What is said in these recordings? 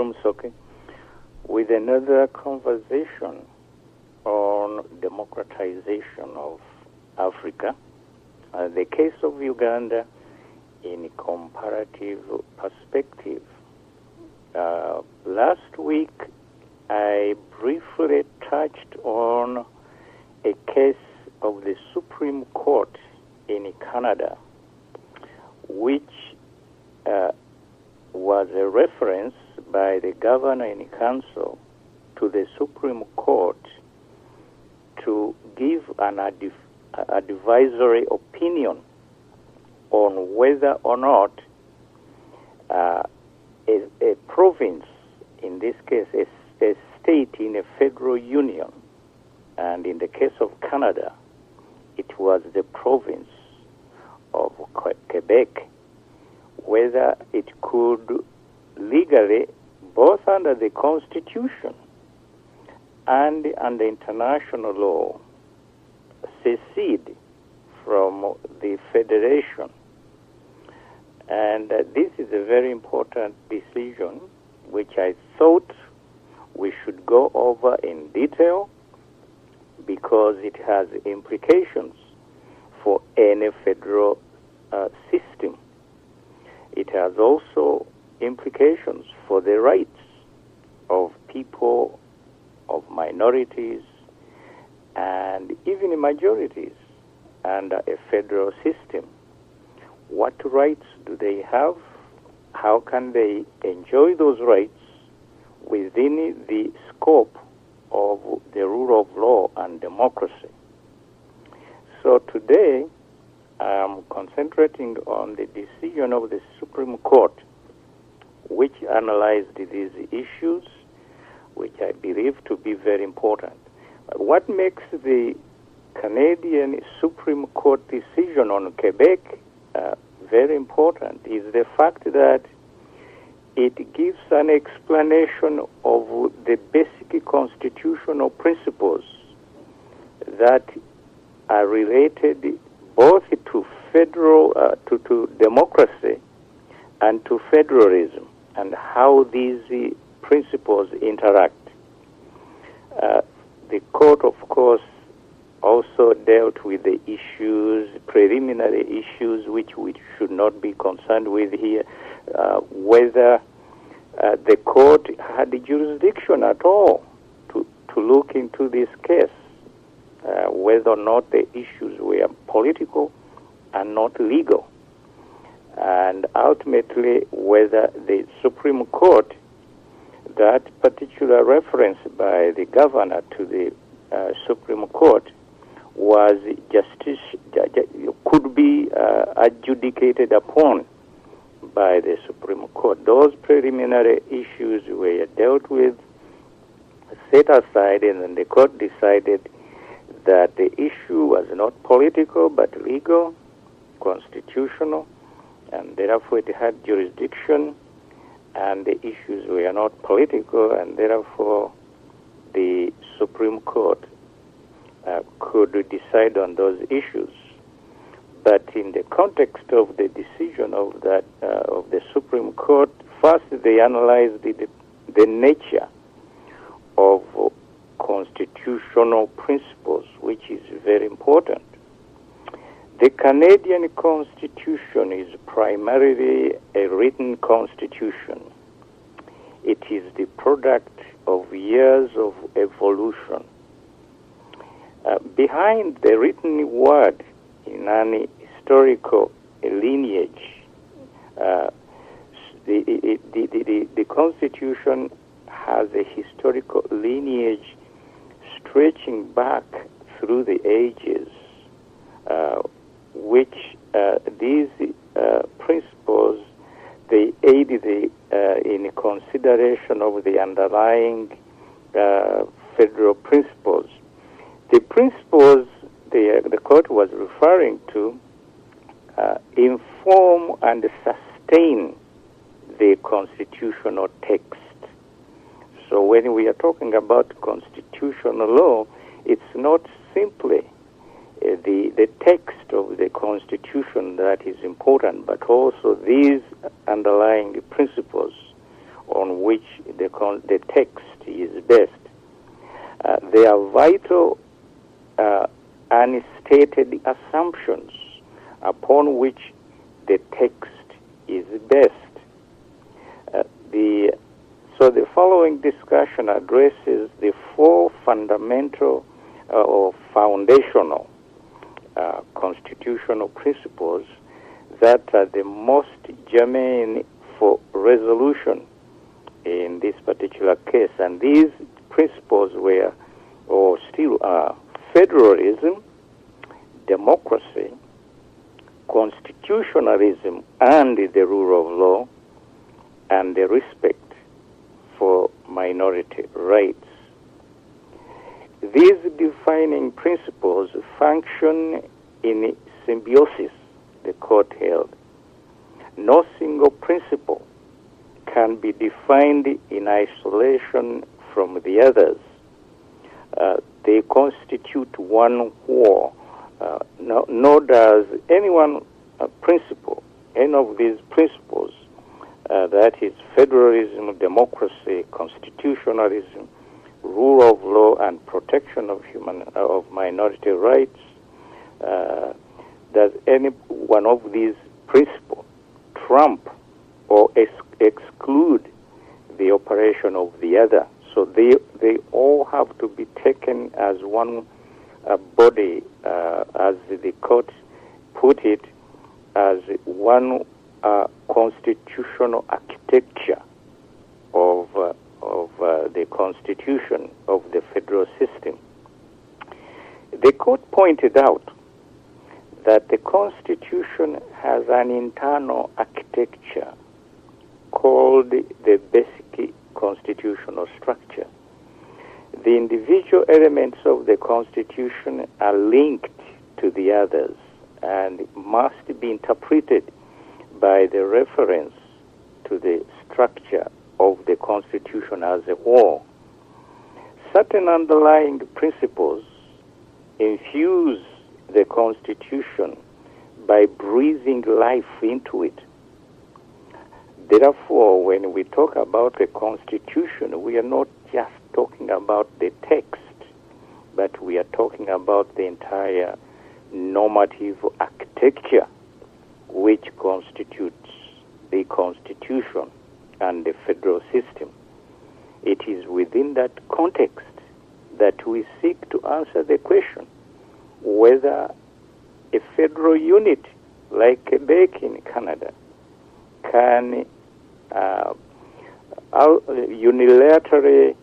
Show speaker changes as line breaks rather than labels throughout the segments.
Musoke with another conversation on democratization of Africa, the case of Uganda in comparative perspective. Last week, I briefly touched on a case of the Supreme Court in Canada, which was a reference by the governor in council to the Supreme Court to give an advisory opinion on whether or not a province, in this case a state in a federal union, and in the case of Canada, it was the province of Quebec, whether it could legally, both under the Constitution and under international law, secede from the federation. And this is a very important decision which I thought we should go over in detail because it has implications for any federal system. It has also implications for the rights of people, of minorities, and even majorities under a federal system. What rights do they have? How can they enjoy those rights within the scope of the rule of law and democracy? So today, I'm concentrating on the decision of the Supreme Court, which analyzed these issues, which I believe to be very important. What makes the Canadian Supreme Court decision on Quebec very important is the fact that it gives an explanation of the basic constitutional principles that are related both to federal, to democracy and to federalism, and how these principles interact. The court, of course, also dealt with the issues, preliminary issues, which we should not be concerned with here, whether the court had the jurisdiction at all to look into this case, whether or not the issues were political and not legal, and ultimately whether the Supreme Court, that particular reference by the governor to the Supreme Court, was could be adjudicated upon by the Supreme Court. Those preliminary issues were dealt with, set aside, and then the court decided that the issue was not political but legal, constitutional, and therefore it had jurisdiction, and the issues were not political, and therefore the Supreme Court could decide on those issues. But in the context of the decision of that of the Supreme Court, first they analyzed the nature of constitutional principles, which is very important. The Canadian Constitution is primarily a written constitution. It is the product of years of evolution. Behind the written word in an historical lineage, the Constitution has a historical lineage stretching back through the ages, which these principles, they aid in consideration of the underlying federal principles. The principles the court was referring to inform and sustain the constitutional text. So when we are talking about constitutional law, it's not simply the text of the Constitution that is important, but also these underlying principles on which the text is based. They are vital unstated assumptions upon which the text is based. So the following discussion addresses the four fundamental or foundational constitutional principles that are the most germane for resolution in this particular case. And these principles were, or still are, federalism, democracy, constitutionalism and the rule of law, and the respect for minority rights. These defining principles function in symbiosis, the court held. No single principle can be defined in isolation from the others. They constitute one whole. Nor does any one principle, any of these principles, that is federalism, democracy, constitutionalism, rule of law, and protection of minority rights, does any one of these principles trump or exclude the operation of the other? So they all have to be taken as one body, as the court put it, as one constitutional architecture of the constitution of the federal system. The court pointed out that the Constitution has an internal architecture called the basic constitutional structure. The individual elements of the Constitution are linked to the others and must be interpreted by the reference to the structure of the Constitution as a whole. Certain underlying principles infuse the Constitution by breathing life into it. Therefore, when we talk about the Constitution, we are not just talking about the text, but we are talking about the entire normative architecture which constitutes the Constitution and the federal system. It is within that context that we seek to answer the question whether a federal unit like Quebec in Canada can unilaterally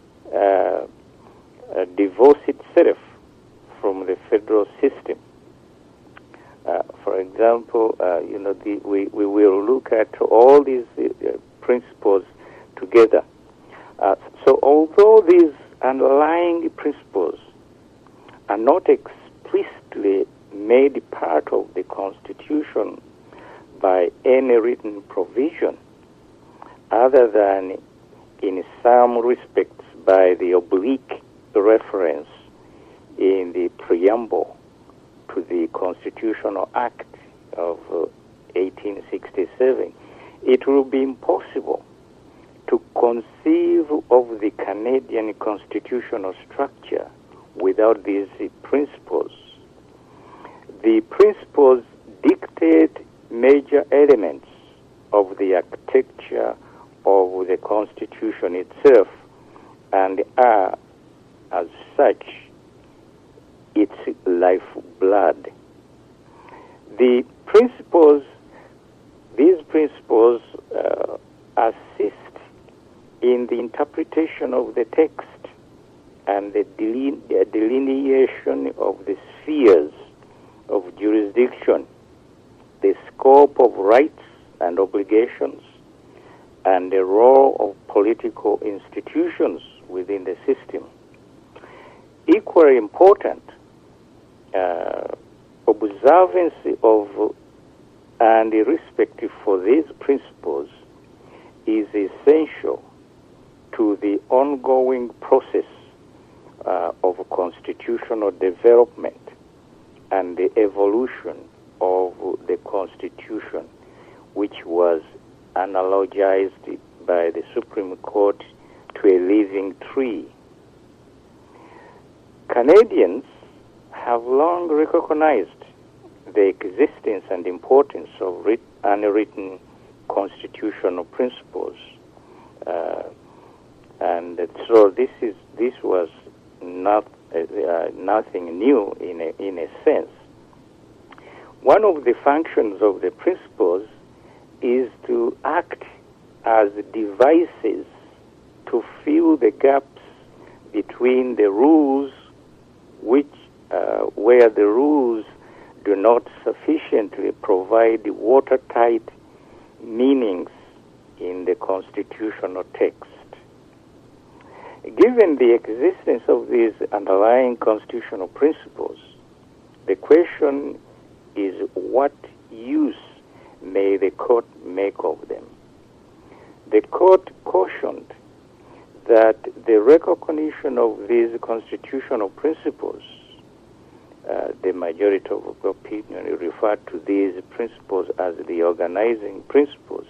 divorce itself from the federal system. For example, we will look at all these principles together. So although these underlying principles are not explicitly made part of the Constitution by any written provision, other than in some respects by the oblique reference in the preamble to the Constitutional Act of 1867, it will be impossible to conceive of the Canadian constitutional structure without these principles. The principles dictate major elements of the architecture of the Constitution itself and are, as such, its lifeblood. These principles assist in the interpretation of the text and the delineation of the spheres of jurisdiction, the scope of rights and obligations, and the role of political institutions within the system. Equally important, observance of and respect for these principles is essential to the ongoing process of constitutional development and the evolution of the Constitution, which was analogized by the Supreme Court to a living tree. Canadians have long recognized the existence and importance of unwritten constitutional principles, and so this was nothing new in a sense. One of the functions of the principles is to act as devices to fill the gaps between the rules where the rules do not sufficiently provide watertight meanings in the constitutional text. Given the existence of these underlying constitutional principles, the question is what use may the court make of them? The court cautioned that the recognition of these constitutional principles, the majority of opinion referred to these principles as the organizing principles,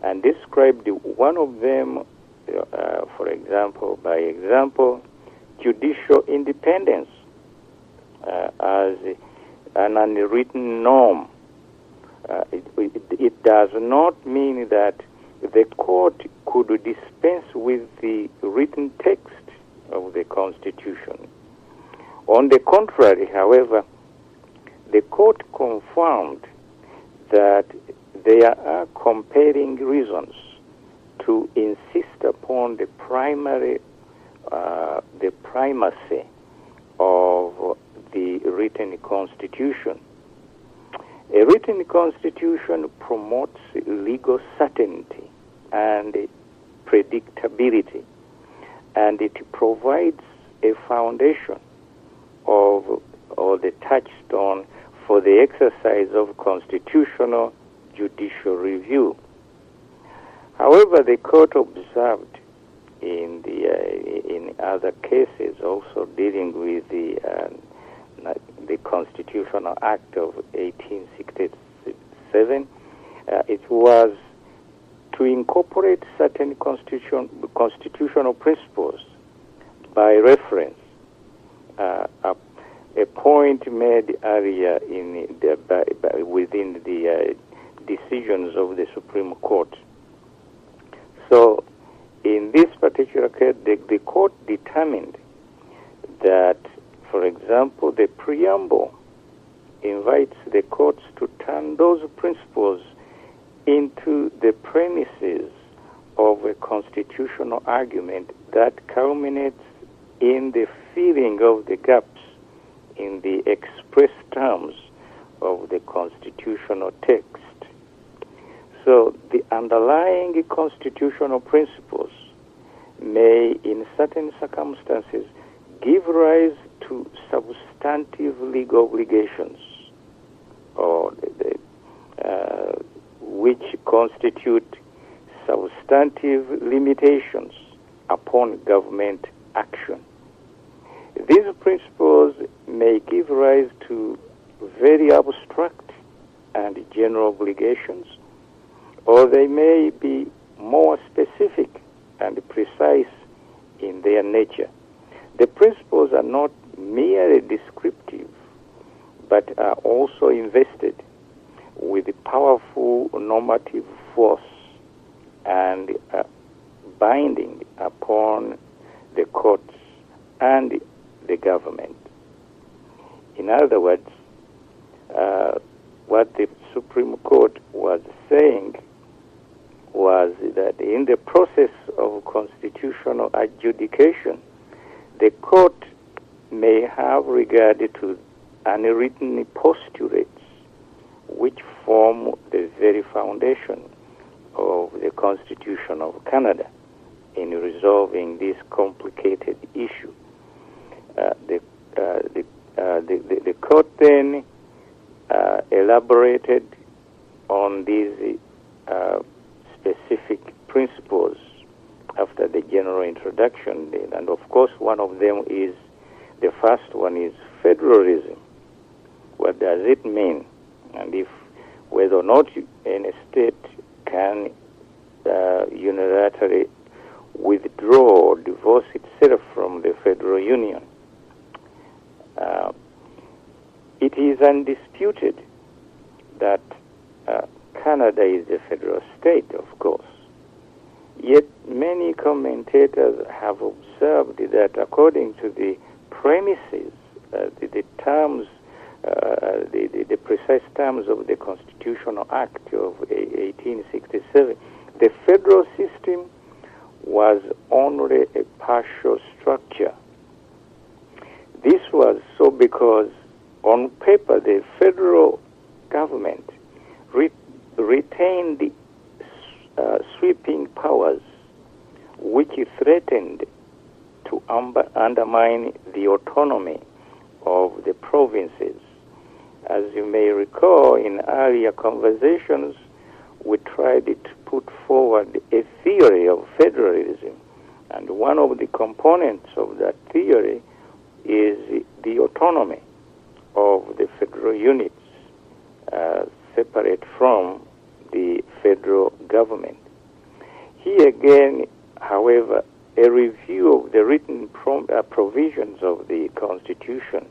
and described one of them, for example, judicial independence as an unwritten norm. It does not mean that the court could dispense with the written text of the Constitution. On the contrary, however, the court confirmed that there are compelling reasons to insist upon the primacy of the written Constitution. A written Constitution promotes legal certainty and predictability, and it provides a foundation or the touchstone for the exercise of constitutional judicial review. However, the court observed in other cases also dealing with the Constitutional Act of 1867, it was to incorporate certain constitutional principles by reference. A point made earlier within the decisions of the Supreme Court. So, in this particular case, the court determined that, for example, the preamble invites the courts to turn those principles into the premises of a constitutional argument that culminates in the filling of the gaps in the express terms of the constitutional text. So the underlying constitutional principles may, in certain circumstances, give rise to substantive legal obligations, or which constitute substantive limitations upon government action. These principles may give rise to very abstract and general obligations, or they may be more specific and precise in their nature. The principles are not merely descriptive, but are also invested with powerful normative force and binding upon the courts and the government. In other words, what the Supreme Court was saying was that in the process of constitutional adjudication, the court may have regard to unwritten postulates which form the very foundation of the Constitution of Canada in resolving this complicated issue. The court then elaborated on these specific principles after the general introduction, and of course one of them is, the first one is federalism. What does it mean? And if whether or not any state can unilaterally withdraw or divorce itself from the Federal Union. It is undisputed that Canada is a federal state, of course. Yet many commentators have observed that according to the premises, the terms, the precise terms of the Constitutional Act of 1867, the federal system was only a partial structure. This was so because on paper the federal government retained sweeping powers which threatened to undermine the autonomy of the provinces. As you may recall, in earlier conversations, we tried to put forward a theory of federalism, and one of the components of that theory is the autonomy of the federal units, separate from the federal government. Here again, however, a review of the written provisions of the Constitution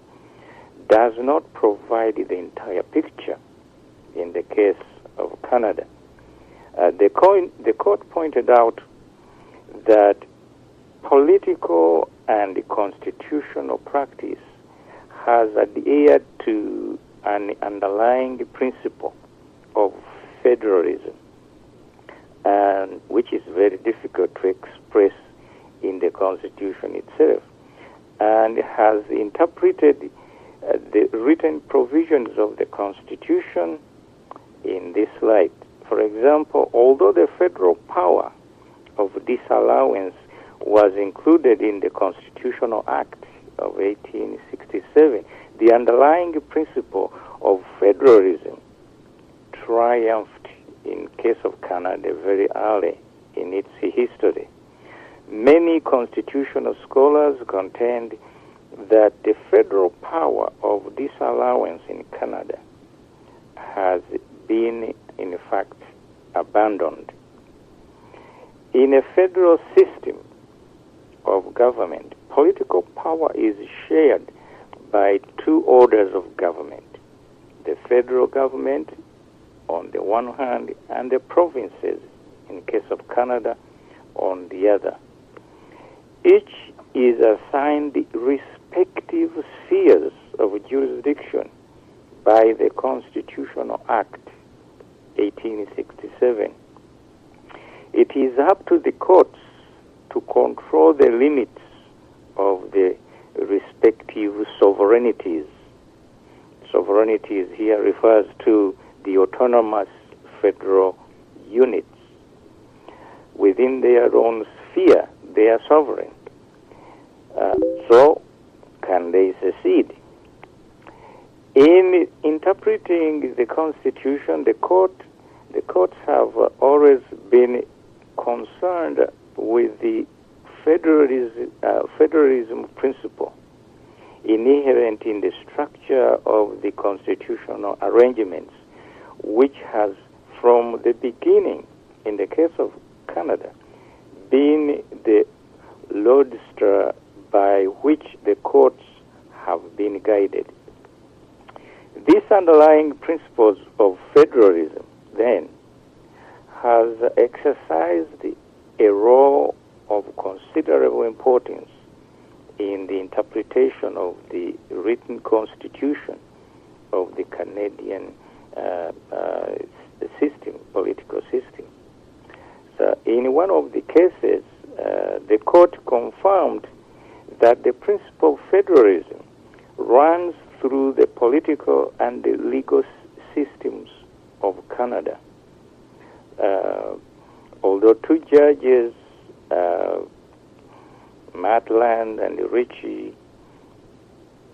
does not provide the entire picture in the case of Canada. The court pointed out that political and constitutional practice has adhered to an underlying principle of federalism, and which is very difficult to express in the Constitution itself, and has interpreted the written provisions of the Constitution in this light. For example, although the federal power of disallowance was included in the Constitutional Act of 1867, the underlying principle of federalism triumphed in case of Canada very early in its history. Many constitutional scholars contend that the federal power of disallowance in Canada has been, in fact, abandoned. In a federal system of government, political power is shared by two orders of government: the federal government on the one hand and the provinces, in case of Canada, on the other. Each is assigned respective spheres of jurisdiction by the Constitutional Act 1867. It is up to the courts to control the limits of the respective sovereignties. Sovereignties here refers to the autonomous federal units. Within their own sphere, they are sovereign. So, can they secede? In interpreting the Constitution, the courts have always been concerned with the federalism principle inherent in the structure of the constitutional arrangements, which has from the beginning, in the case of Canada, been the lodestar by which the courts have been guided. These underlying principles of federalism, then, has exercised a role of considerable importance in the interpretation of the written constitution of the Canadian political system. So in one of the cases, the court confirmed that the principle of federalism runs through the political and the legal systems of Canada. Although two judges, Matland and Ritchie,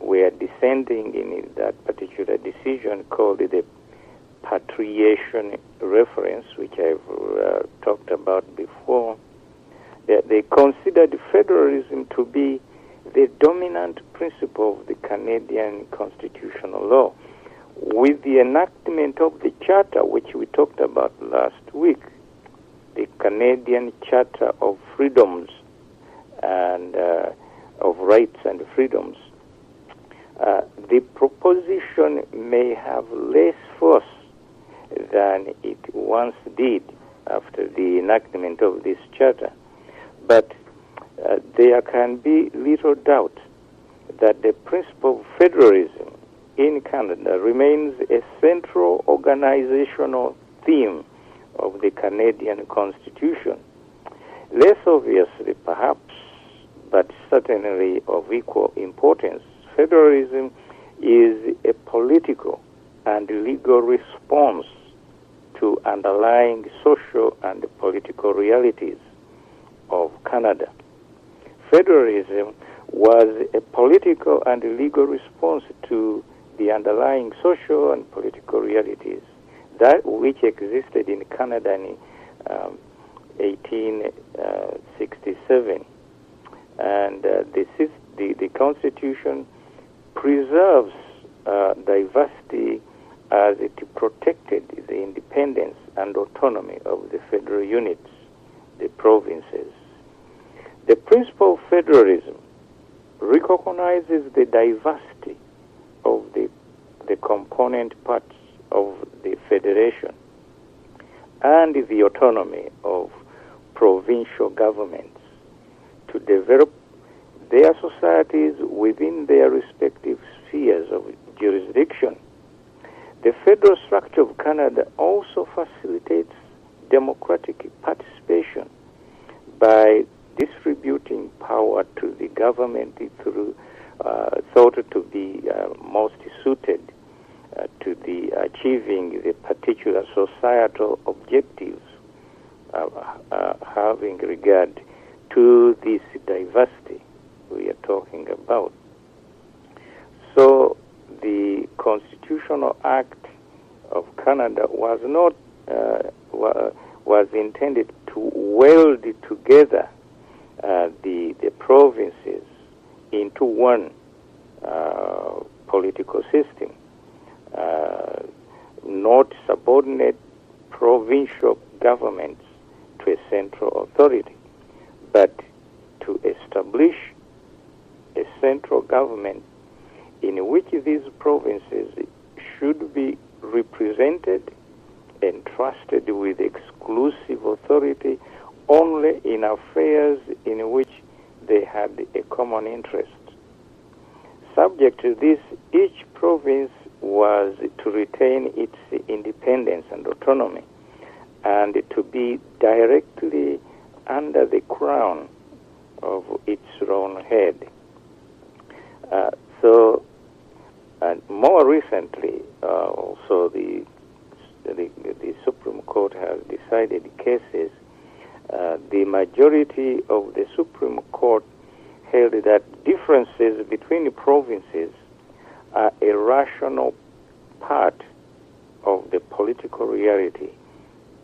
were dissenting in that particular decision called the patriation reference, which I've talked about before, they considered federalism to be the dominant principle of the Canadian constitutional law. With the enactment of the Charter, which we talked about last week, the Canadian Charter of Freedoms and of Rights and Freedoms, the proposition may have less force than it once did after the enactment of this charter. But there can be little doubt that the principle of federalism in Canada remains a central organizational theme of the Canadian Constitution. Less obviously, perhaps, but certainly of equal importance, federalism is a political and legal response to underlying social and political realities of Canada. Federalism was a political and legal response to the underlying social and political realities that which existed in Canada in 1867. And the Constitution preserves diversity as it protected the independence and autonomy of the federal units, the provinces. The principle of federalism recognizes the diversity of the component parts of the federation and the autonomy of provincial governments to develop their societies within their respective spheres of jurisdiction. The federal structure of Canada also facilitates democratic participation by distributing power to the government through thought to be most suited to the achieving the particular societal objectives having regard to this diversity we are talking about. So the Constitutional Act of Canada was not was intended to weld together the provinces into one political system, not subordinate provincial governments to a central authority, but to establish a central government in which these provinces should be represented and trusted with exclusive authority only in affairs in which they had a common interest. Subject to this, each province was to retain its independence and autonomy and to be directly under the crown of its own head. More recently, also the Supreme Court has decided cases. The majority of the Supreme Court held that differences between the provinces are a rational part of the political reality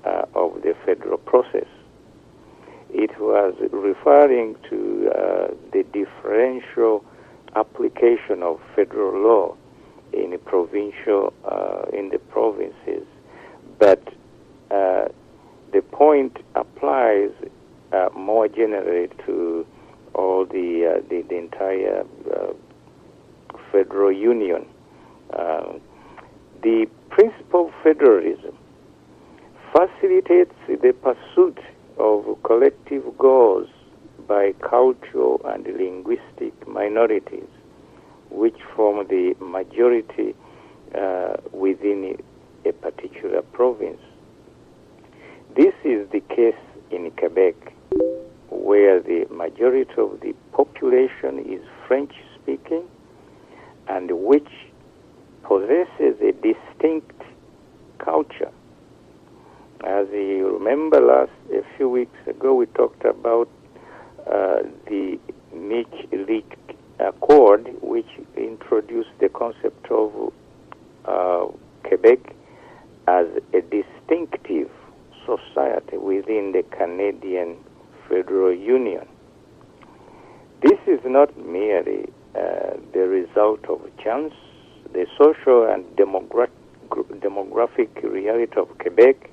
of the federal process. It was referring to the differential application of federal law in the provinces, but the point applies more generally to all the entire federal union. The principle of federalism facilitates the pursuit of collective goals by cultural and linguistic minorities, which form the majority within a particular province. This is the case in Quebec, where the majority of the population is French-speaking and which possesses a distinct culture. As you remember, a few weeks ago, we talked about the Meech-Leak Accord, which introduced the concept of Quebec as a distinctive society within the Canadian Federal Union. This is not merely the result of chance. The social and demographic reality of Quebec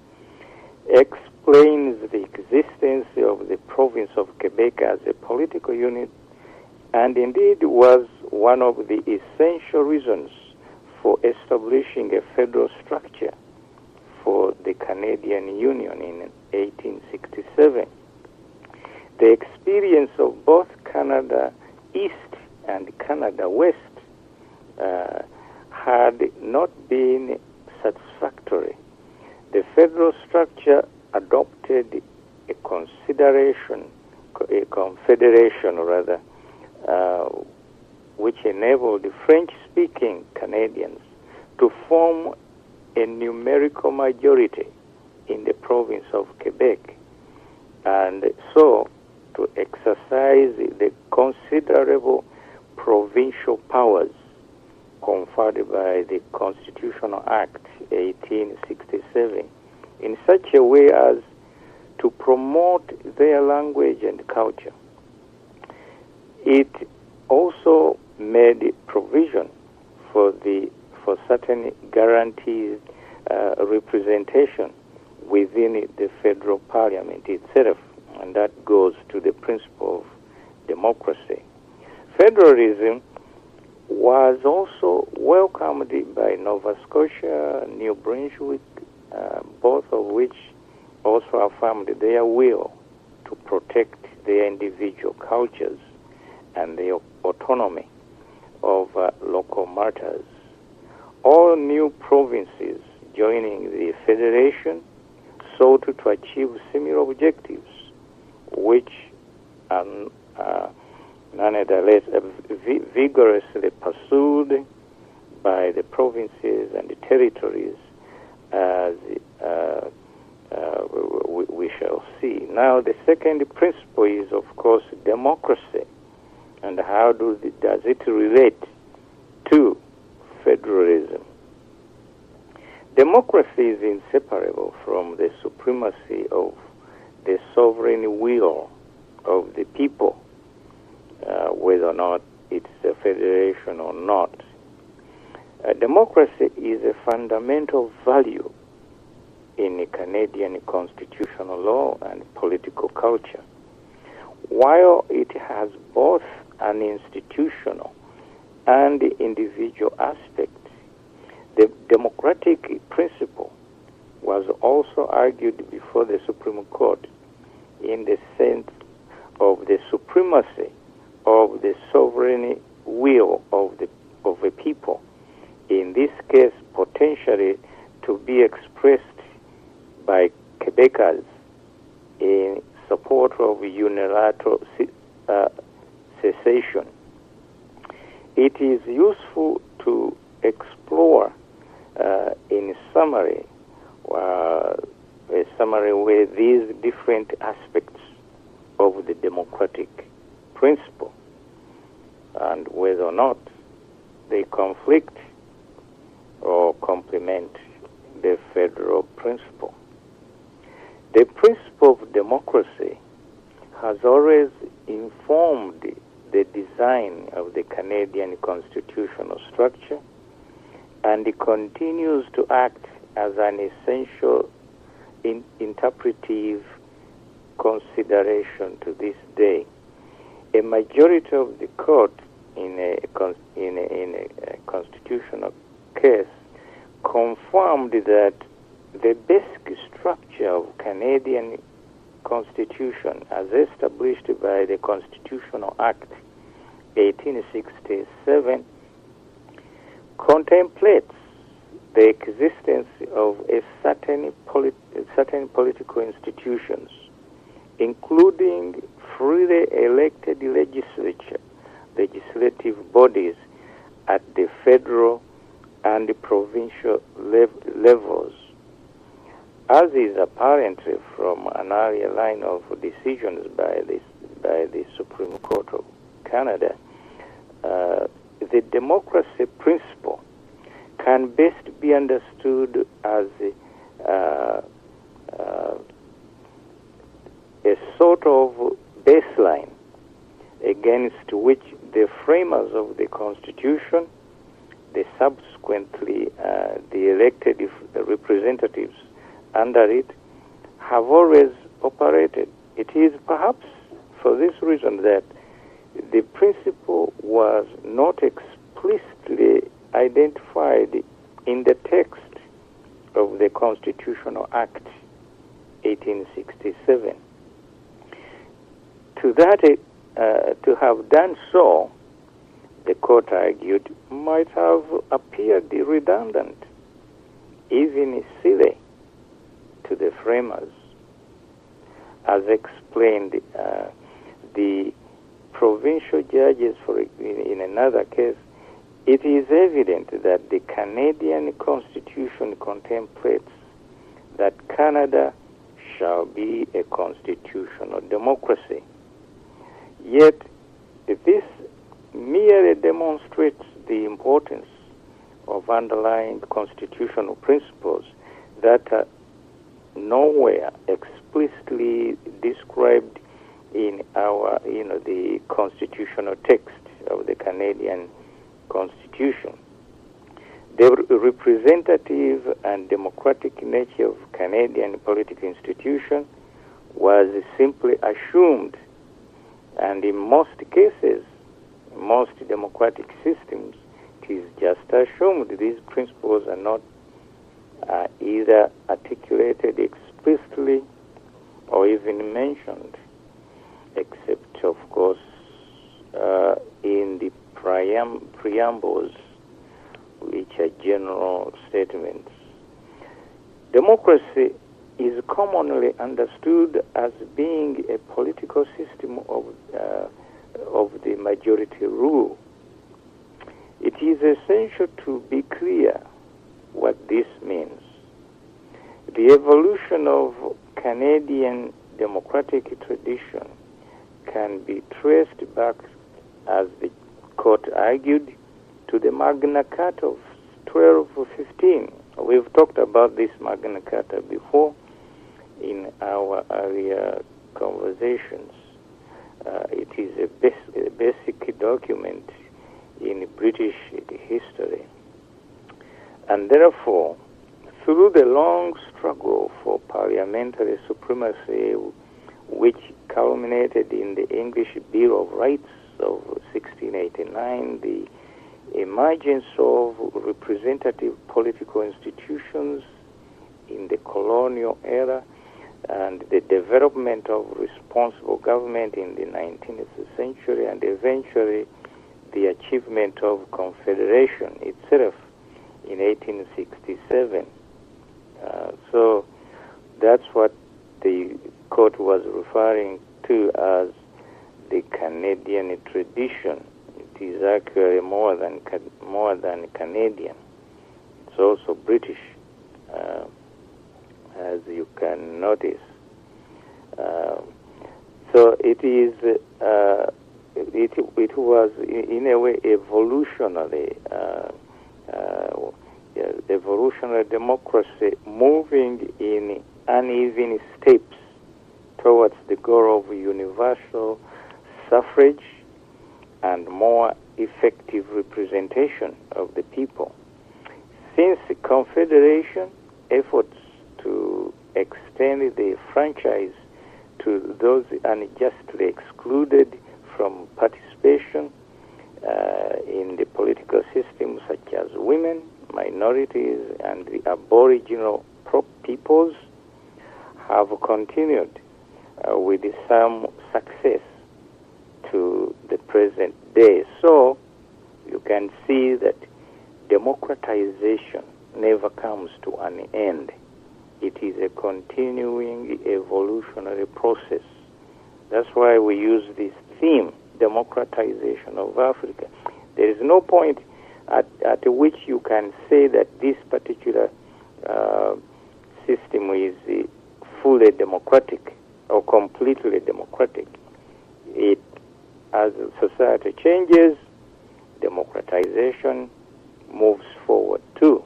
explains the existence of the province of Quebec as a political unit, and indeed was one of the essential reasons for establishing a federal structure for the Canadian Union in 1867. The experience of both Canada East and Canada West had not been satisfactory. The federal structure adopted a confederation rather, which enabled the French-speaking Canadians to form a numerical majority in the province of Quebec, and so to exercise the considerable provincial powers conferred by the Constitutional Act 1867 in such a way as to promote their language and culture. It also made provision for certain guaranteed representation within the federal parliament itself, and that goes to the principle of democracy. Federalism was also welcomed by Nova Scotia and New Brunswick, both of which also affirmed their will to protect their individual cultures and the autonomy of local matters. All new provinces joining the Federation sought to achieve similar objectives, which are nonetheless vigorously pursued by the provinces and the territories, as we shall see. Now, the second principle is, of course, democracy. And how does it relate to federalism? Democracy is inseparable from the supremacy of the sovereign will of the people, whether or not it's a federation or not. Democracy is a fundamental value in Canadian constitutional law and political culture. While it has both an institutional and individual aspect, the democratic principle was also argued before the Supreme Court in the sense of the supremacy of the sovereign will of a people, in this case potentially to be expressed by Quebecers in support of unilateral cessation. It is useful to explore in summary, where these different aspects of the democratic principle and whether or not they conflict or complement the federal principle. The principle of democracy has always informed the design of the Canadian constitutional structure, and it continues to act as an essential interpretive consideration to this day. A majority of the court in a constitutional case confirmed that the basic structure of Canadian Constitution, as established by the Constitutional Act 1867, contemplates the existence of certain political institutions, including freely elected legislative bodies at the federal and the provincial levels. As is apparent from an earlier line of decisions by the Supreme Court of Canada, the democracy principle can best be understood as a sort of baseline against which the framers of the Constitution, the subsequently the elected representatives under it, have always operated. It is perhaps for this reason that the principle was not explicitly identified in the text of the Constitutional Act 1867. To have done so, the court argued, might have appeared redundant, even silly, to the framers. As explained, the provincial judges, in another case, it is evident that the Canadian Constitution contemplates that Canada shall be a constitutional democracy. Yet, this merely demonstrates the importance of underlying constitutional principles that are nowhere explicitly described in our, the constitutional text of the Canadian Constitution. The representative and democratic nature of Canadian political institution was simply assumed, and in most cases, most democratic systems, it is just assumed these principles are not either articulated explicitly or even mentioned, except, of course, in the preambles, which are general statements. Democracy is commonly understood as being a political system of the majority rule. It is essential to be clear what this means. The evolution of Canadian democratic tradition can be traced back, as the court argued, to the Magna Carta of 1215. We've talked about this Magna Carta before in our earlier conversations. It is a basic document in British history. And therefore, through the long struggle for parliamentary supremacy, which culminated in the English Bill of Rights of 1689, the emergence of representative political institutions in the colonial era, and the development of responsible government in the 19th century, and eventually the achievement of Confederation itself in 1867. So that's what the court was referring to as the Canadian tradition. It is actually more than Canadian. It's also British, as you can notice. So it is. It was in a way evolutionary democracy, moving in uneven steps towards the goal of universal suffrage and more effective representation of the people. Since the Confederation, efforts to extend the franchise to those unjustly excluded from participation in the political system, such as women, minorities, and the aboriginal peoples, have continued with some success to the present day. So you can see that democratization never comes to an end. It is a continuing evolutionary process. That's why we use this theme, democratization of Africa. There is no point at which you can say that this particular system is fully democratic or completely democratic. As society changes, democratization moves forward too.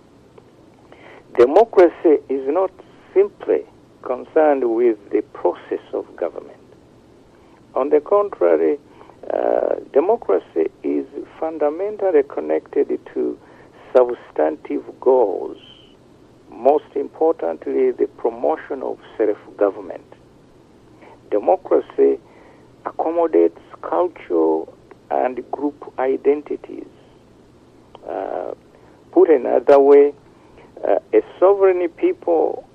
Democracy is not simply concerned with the process of government. On the contrary, democracy is fundamentally connected to substantive goals, most importantly, the promotion of self-government. Democracy accommodates cultural and group identities. Put another way, a sovereign people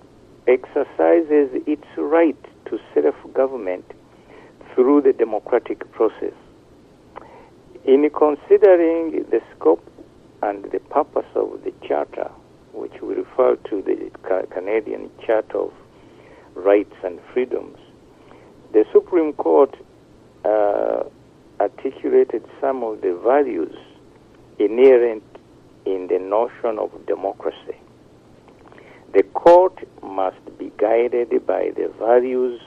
exercises its right to self-government through the democratic process. In considering the scope and the purpose of the Charter, which we refer to the Canadian Charter of Rights and Freedoms, the Supreme Court articulated some of the values inherent in the notion of democracy. The court must be guided by the values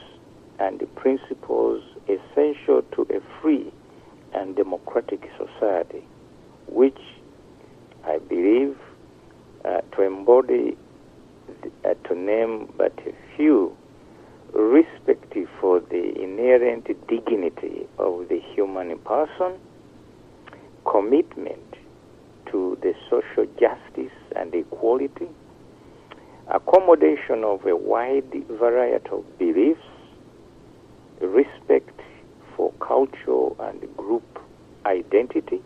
and the principles essential to a free and democratic society, which I believe, to embody, to name but a few, respect for the inherent dignity of the human person, commitment to the social justice and equality, accommodation of a wide variety of beliefs, respect for cultural and group identity,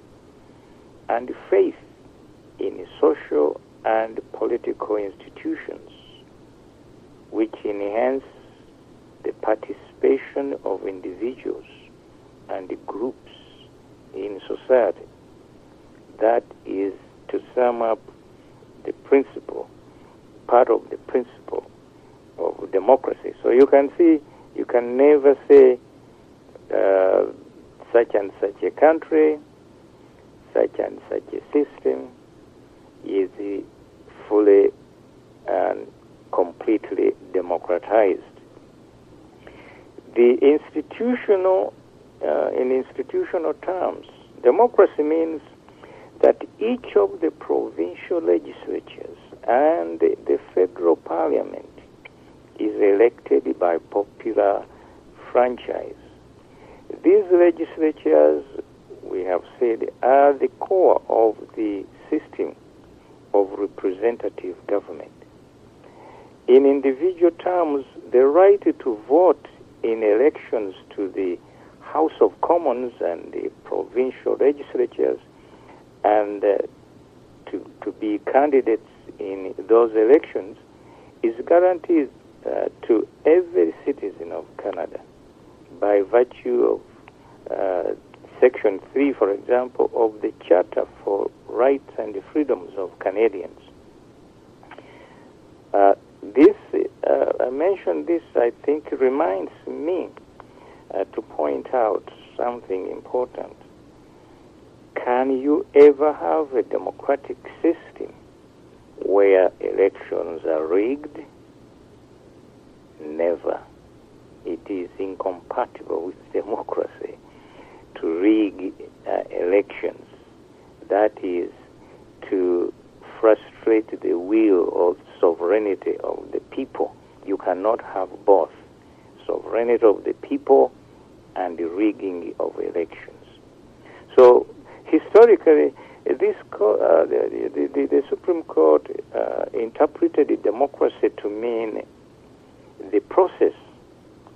and faith in social and political institutions, which enhance the participation of individuals and groups in society. That is, to sum up, the principle, part of the principle of democracy. So you can see, you can never say such and such a country, such and such a system is fully and completely democratized. The institutional, in institutional terms, democracy means that each of the provincial legislatures and the federal parliament is elected by popular franchise. These legislatures, we have said, are the core of the system of representative government. In individual terms, the right to vote in elections to the House of Commons and the provincial legislatures and to be candidates in those elections is guaranteed to every citizen of Canada by virtue of Section 3, for example, of the Charter for Rights and Freedoms of Canadians. I mentioned this, I think, reminds me to point out something important. Can you ever have a democratic system where elections are rigged? Never. It is incompatible with democracy to rig elections. That is to frustrate the will or sovereignty of the people. You cannot have both sovereignty of the people and the rigging of elections. So historically, the Supreme Court interpreted democracy to mean the process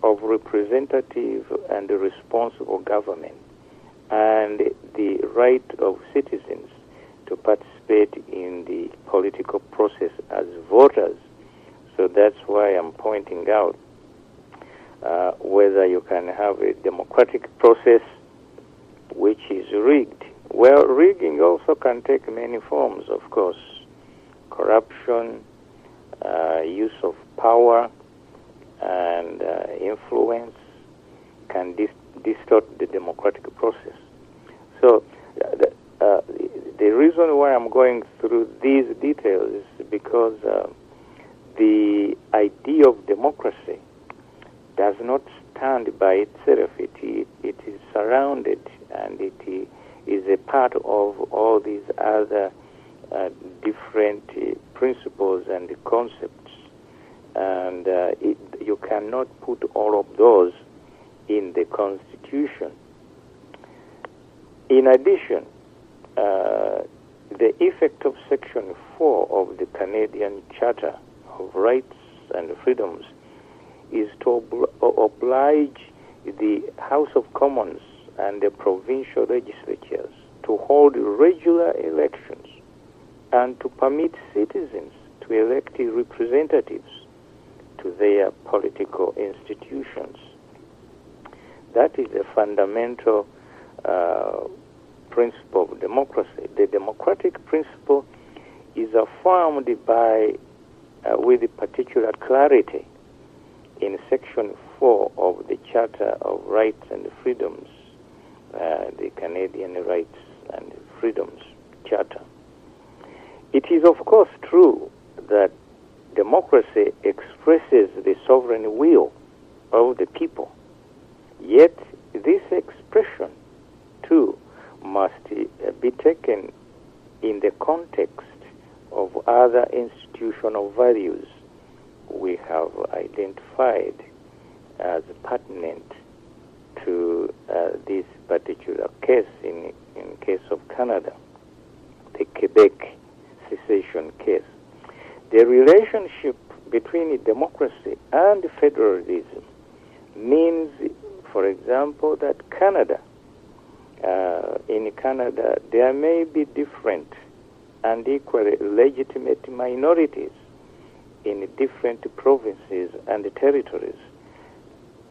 of representative and responsible government and the right of citizens to participate in the political process as voters. So that's why I'm pointing out whether you can have a democratic process which is rigged. Well, rigging also can take many forms, of course. Corruption, use of power, and influence can distort the democratic process. So the reason why I'm going through these details is because the idea of democracy does not stand by itself. It is surrounded and it is a part of all these other different principles and concepts. And you cannot put all of those in the Constitution. In addition, the effect of Section 4 of the Canadian Charter of rights and freedoms is to oblige the House of Commons and the provincial legislatures to hold regular elections and to permit citizens to elect representatives to their political institutions. That is a fundamental principle of democracy. The democratic principle is affirmed by with particular clarity in Section 4 of the Charter of Rights and Freedoms, the Canadian Rights and Freedoms Charter. It is, of course, true that democracy expresses the sovereign will of the people. Yet, this expression, too, must be taken in the context of other institutional values we have identified as pertinent to this particular case, in case of Canada, the Quebec secession case. The relationship between democracy and federalism means, for example, that in Canada, there may be different and equally legitimate minorities in different provinces and territories,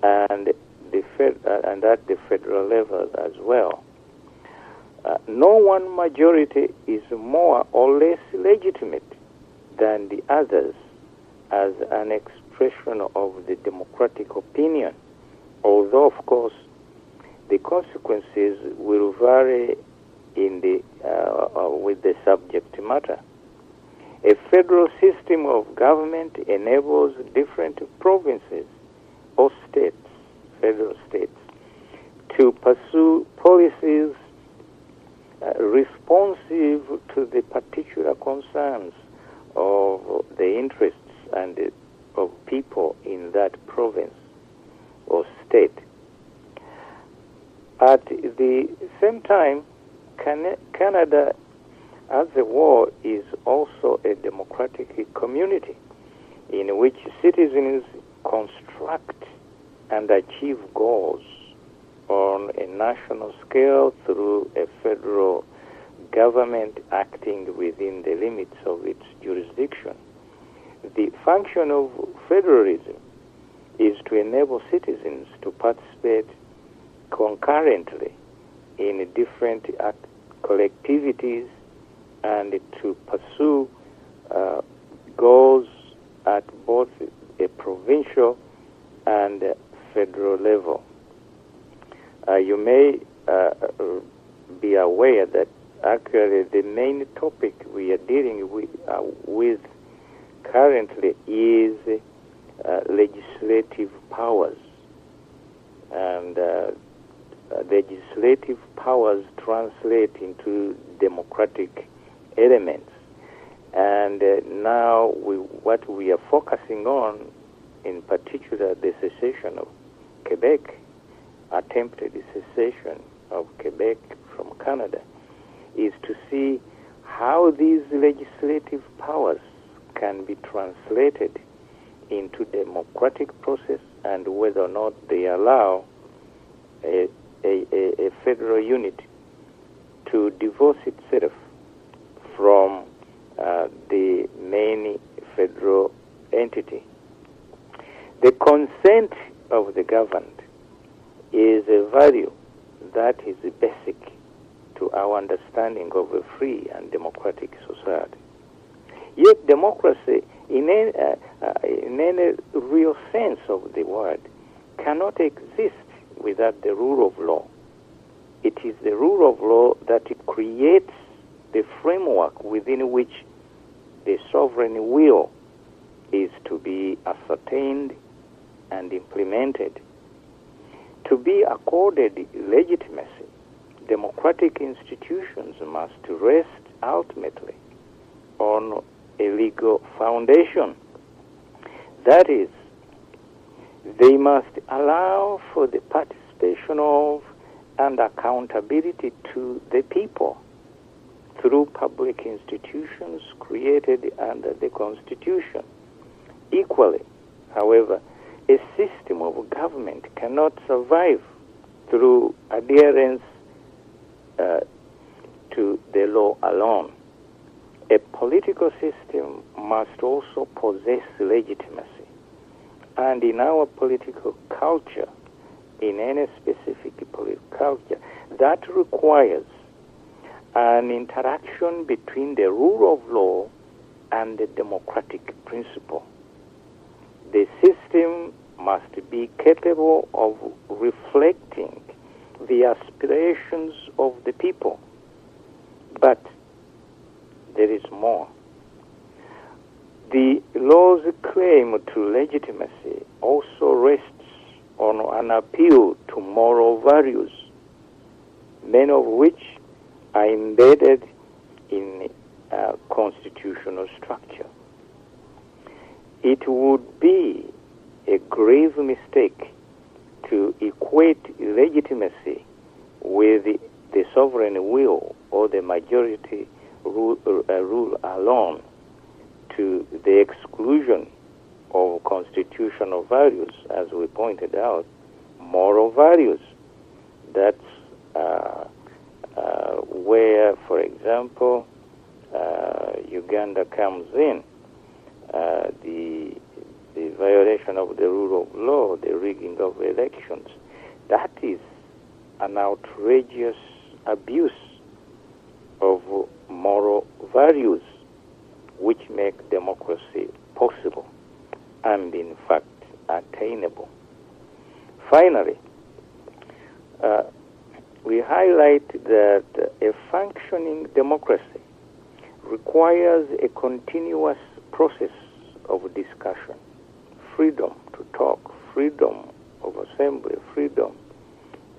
and at the federal level as well. No one majority is more or less legitimate than the others as an expression of the democratic opinion, although, of course, the consequences will vary in with the subject matter. A federal system of government enables different provinces or states, federal states, to pursue policies responsive to the particular concerns of the interests and of people in that province or state. At the same time, Canada as a whole is also a democratic community in which citizens construct and achieve goals on a national scale through a federal government acting within the limits of its jurisdiction. The function of federalism is to enable citizens to participate concurrently in different collectivities and to pursue goals at both a provincial and federal level. You may be aware that actually the main topic we are dealing with currently is legislative powers. And legislative powers translate into democratic elements. And now what we are focusing on, in particular the secession of Quebec, attempted secession of Quebec from Canada, is to see how these legislative powers can be translated into democratic process and whether or not they allow a federal unit to divorce itself from the main federal entity. The consent of the governed is a value that is basic to our understanding of a free and democratic society. Yet democracy, in any real sense of the word, cannot exist without the rule of law. It is the rule of law that creates the framework within which the sovereign will is to be ascertained and implemented. To be accorded legitimacy, democratic institutions must rest ultimately on a legal foundation. That is, they must allow for the participation of and accountability to the people through public institutions created under the Constitution. Equally, however, a system of government cannot survive through adherence to the law alone. A political system must also possess legitimacy. And in our political culture, in any specific political culture, that requires an interaction between the rule of law and the democratic principle. The system must be capable of reflecting the aspirations of the people. But there is more. The law's claim to legitimacy also rests on an appeal to moral values, many of which are embedded in constitutional structure. It would be a grave mistake to equate legitimacy with the sovereign will or the majority rule alone, to the exclusion of constitutional values, as we pointed out, moral values. That's where, for example, Uganda comes in. The violation of the rule of law, the rigging of elections, that is an outrageous abuse of moral values which make democracy possible and, in fact, attainable. Finally, we highlight that a functioning democracy requires a continuous process of discussion, freedom to talk, freedom of assembly, freedom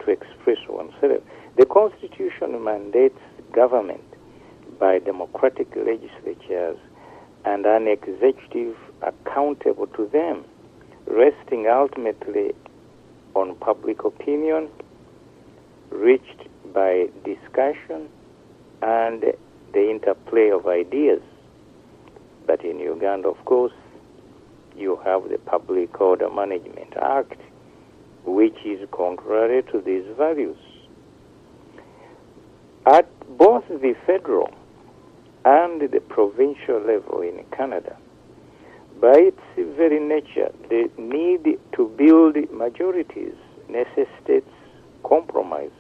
to express oneself. The Constitution mandates government by democratic legislatures and an executive accountable to them, resting ultimately on public opinion reached by discussion and the interplay of ideas. But in Uganda, of course, you have the Public Order Management Act, which is contrary to these values. At both the federal and the provincial level in Canada, by its very nature, the need to build majorities necessitates compromise,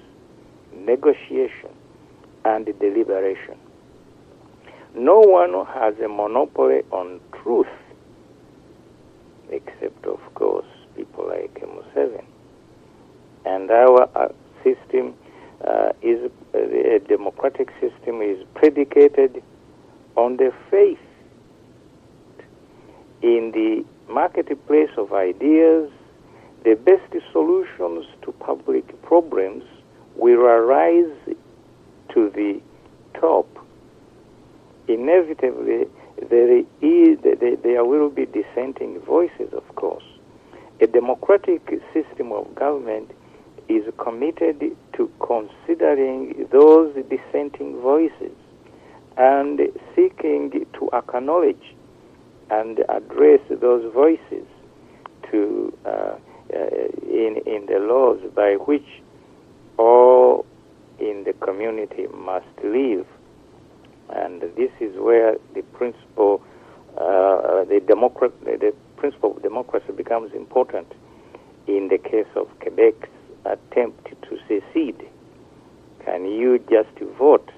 negotiation, and deliberation. No one has a monopoly on truth, except, of course, people like Museveni. And our system is a democratic system is predicated on the faith in the marketplace of ideas. The best solutions to public problems will arise to the top. Inevitably, there will be dissenting voices, of course. A democratic system of government is committed to considering those dissenting voices and seeking to acknowledge and address those voices to in the laws by which all in the community must live. And this is where the principle, the principle of democracy becomes important in the case of Quebec's attempt to secede. Can you just vote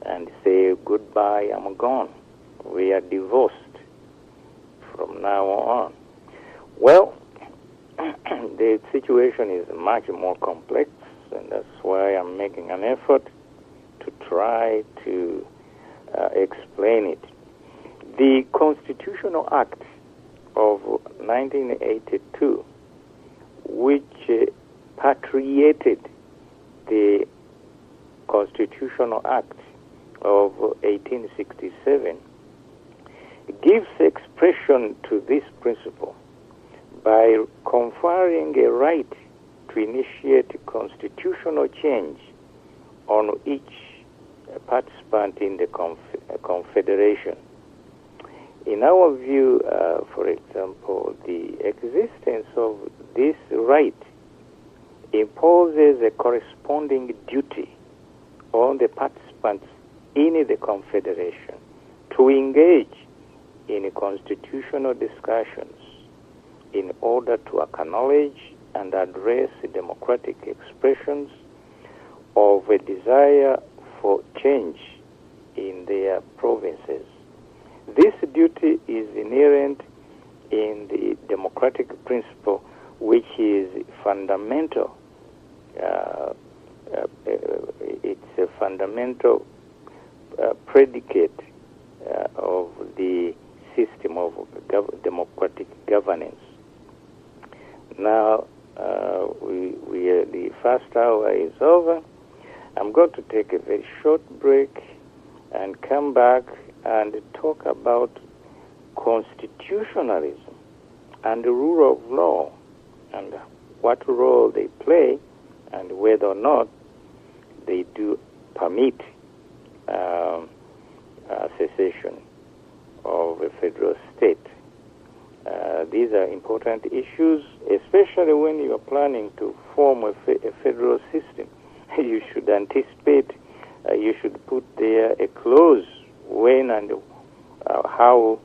and say, goodbye, I'm gone? We are divorced from now on. Well, the situation is much more complex, and that's why I'm making an effort to try to explain it. The Constitutional Act of 1982, which patriated the Constitutional Act of 1867, gives expression to this principle by conferring a right to initiate constitutional change on each participant in the confederation. In our view, for example, the existence of this right imposes a corresponding duty on the participants in the Confederation to engage in constitutional discussions in order to acknowledge and address democratic expressions of a desire for change in their provinces. This duty is inherent in the democratic principle, which is fundamental. It's a fundamental predicate of the system of democratic governance. Now, the first hour is over. I'm going to take a very short break and come back and talk about constitutionalism and the rule of law and what role they play and whether or not they do permit secession of a federal state. These are important issues, especially when you are planning to form a federal system. You should anticipate, you should put there a clause when and how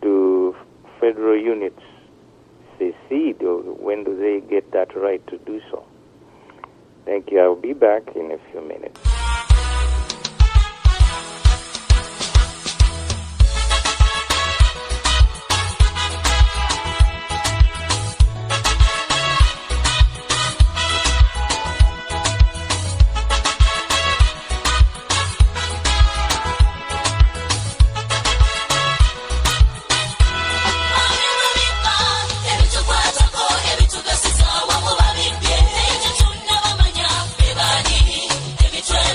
do federal units secede, or when do they get that right to do so. Thank you. I'll be back in a few minutes.
Every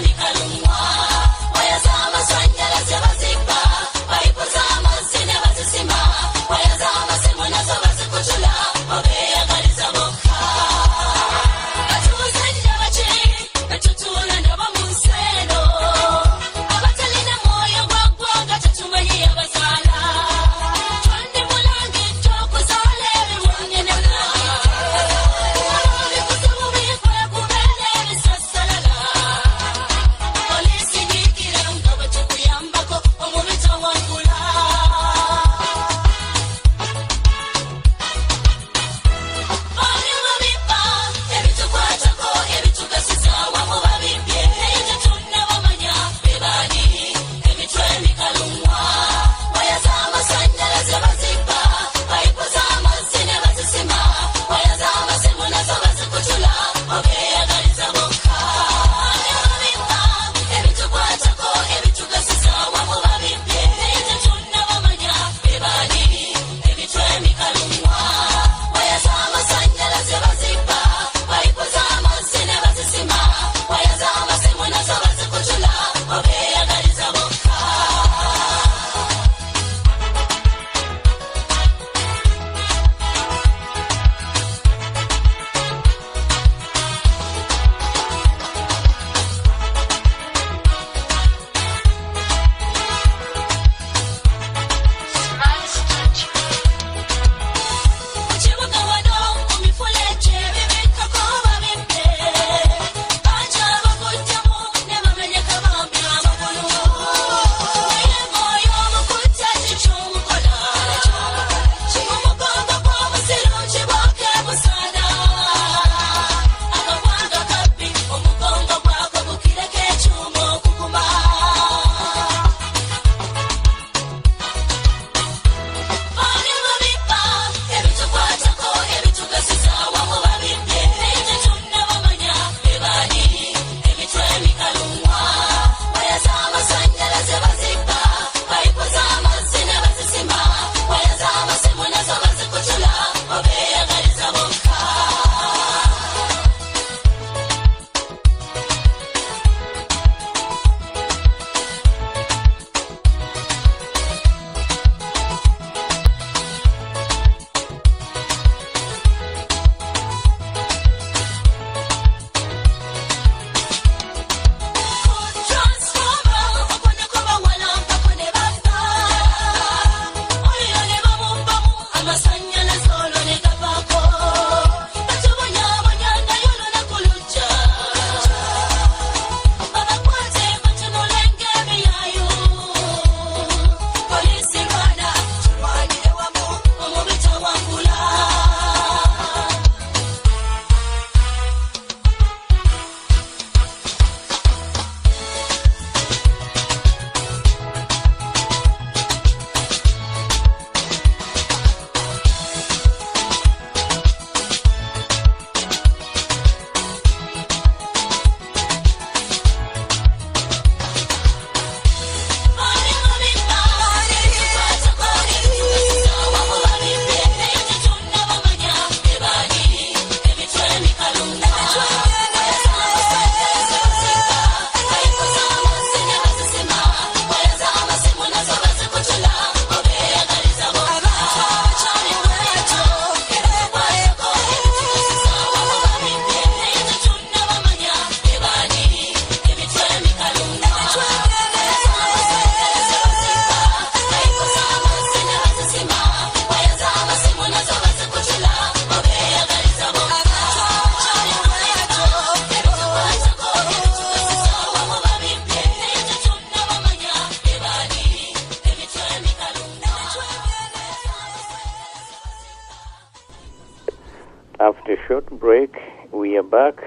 short break. We are back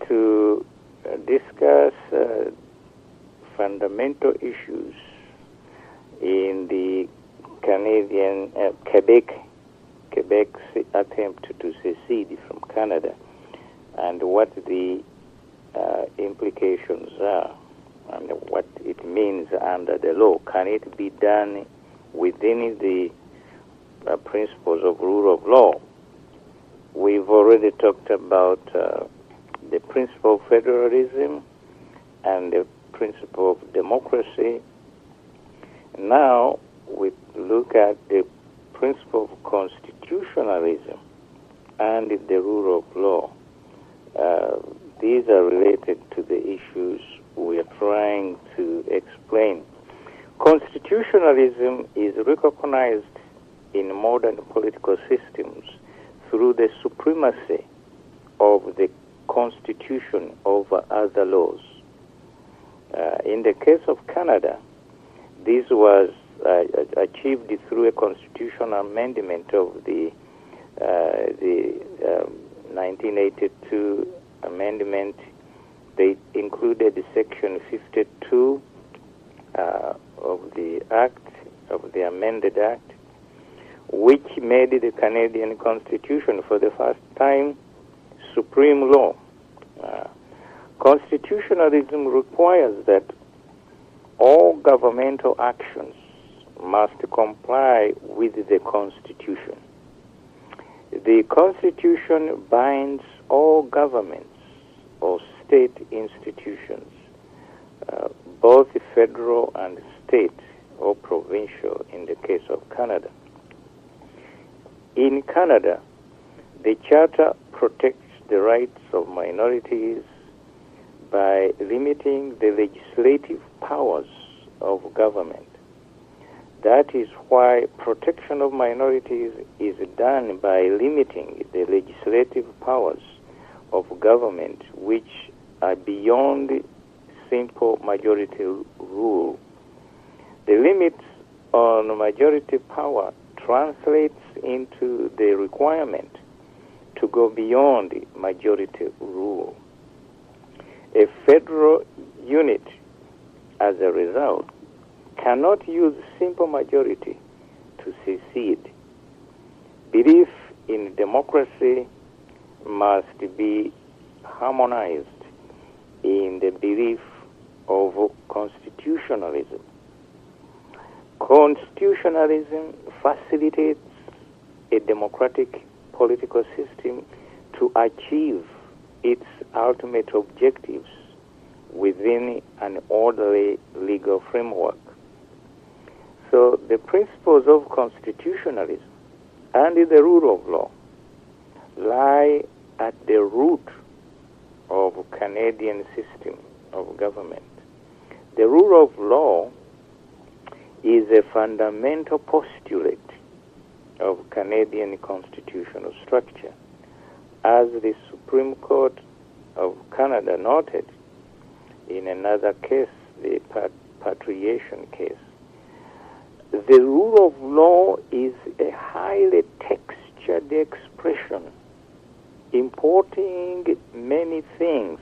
to discuss fundamental issues in the Canadian Quebec's attempt to secede from Canada, and what the implications are and what it means under the law. Can it be done within the principles of rule of law? We've already talked about the principle of federalism and the principle of democracy. Now we look at the principle of constitutionalism and the rule of law. These are related to the issues we are trying to explain. Constitutionalism is recognized in modern political systems through the supremacy of the Constitution over other laws. In the case of Canada, this was achieved through a constitutional amendment of the 1982 amendment. They included Section 52 of the Act, of the amended Act, which made the Canadian Constitution for the first time supreme law. Constitutionalism requires that all governmental actions must comply with the Constitution. The Constitution binds all governments or state institutions, both federal and state or provincial in the case of Canada. In Canada, the Charter protects the rights of minorities by limiting the legislative powers of government. That is why protection of minorities is done by limiting the legislative powers of government, which are beyond simple majority rule. The limits on majority power translates into the requirement to go beyond majority rule. A federal unit, as a result, cannot use simple majority to secede. Belief in democracy must be harmonized in the belief of constitutionalism. Constitutionalism facilitates a democratic political system to achieve its ultimate objectives within an orderly legal framework. So the principles of constitutionalism and the rule of law lie at the root of Canadian system of government. The rule of law is a fundamental postulate of Canadian constitutional structure. As the Supreme Court of Canada noted in another case, the patriation case, the rule of law is a highly textured expression importing many things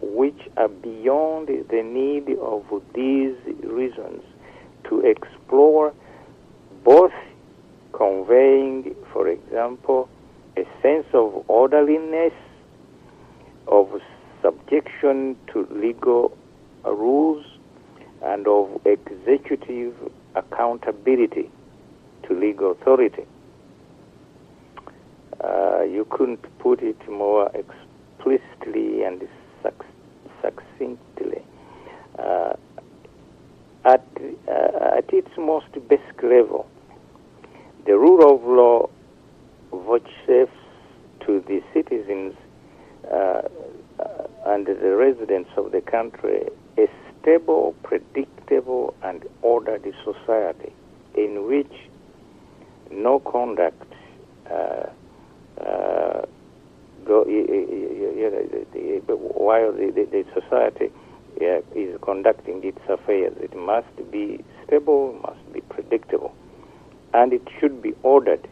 which are beyond the need of these reasons to explore, both conveying, for example, a sense of orderliness, of subjection to legal rules, and of executive accountability to legal authority. You couldn't put it more explicitly and succinctly. At its most basic level, the rule of law vouchsafes to the citizens and the residents of the country a stable, predictable, and orderly society in which no conduct while the society is conducting its affairs. It must be stable, must be predictable, and it should be ordered.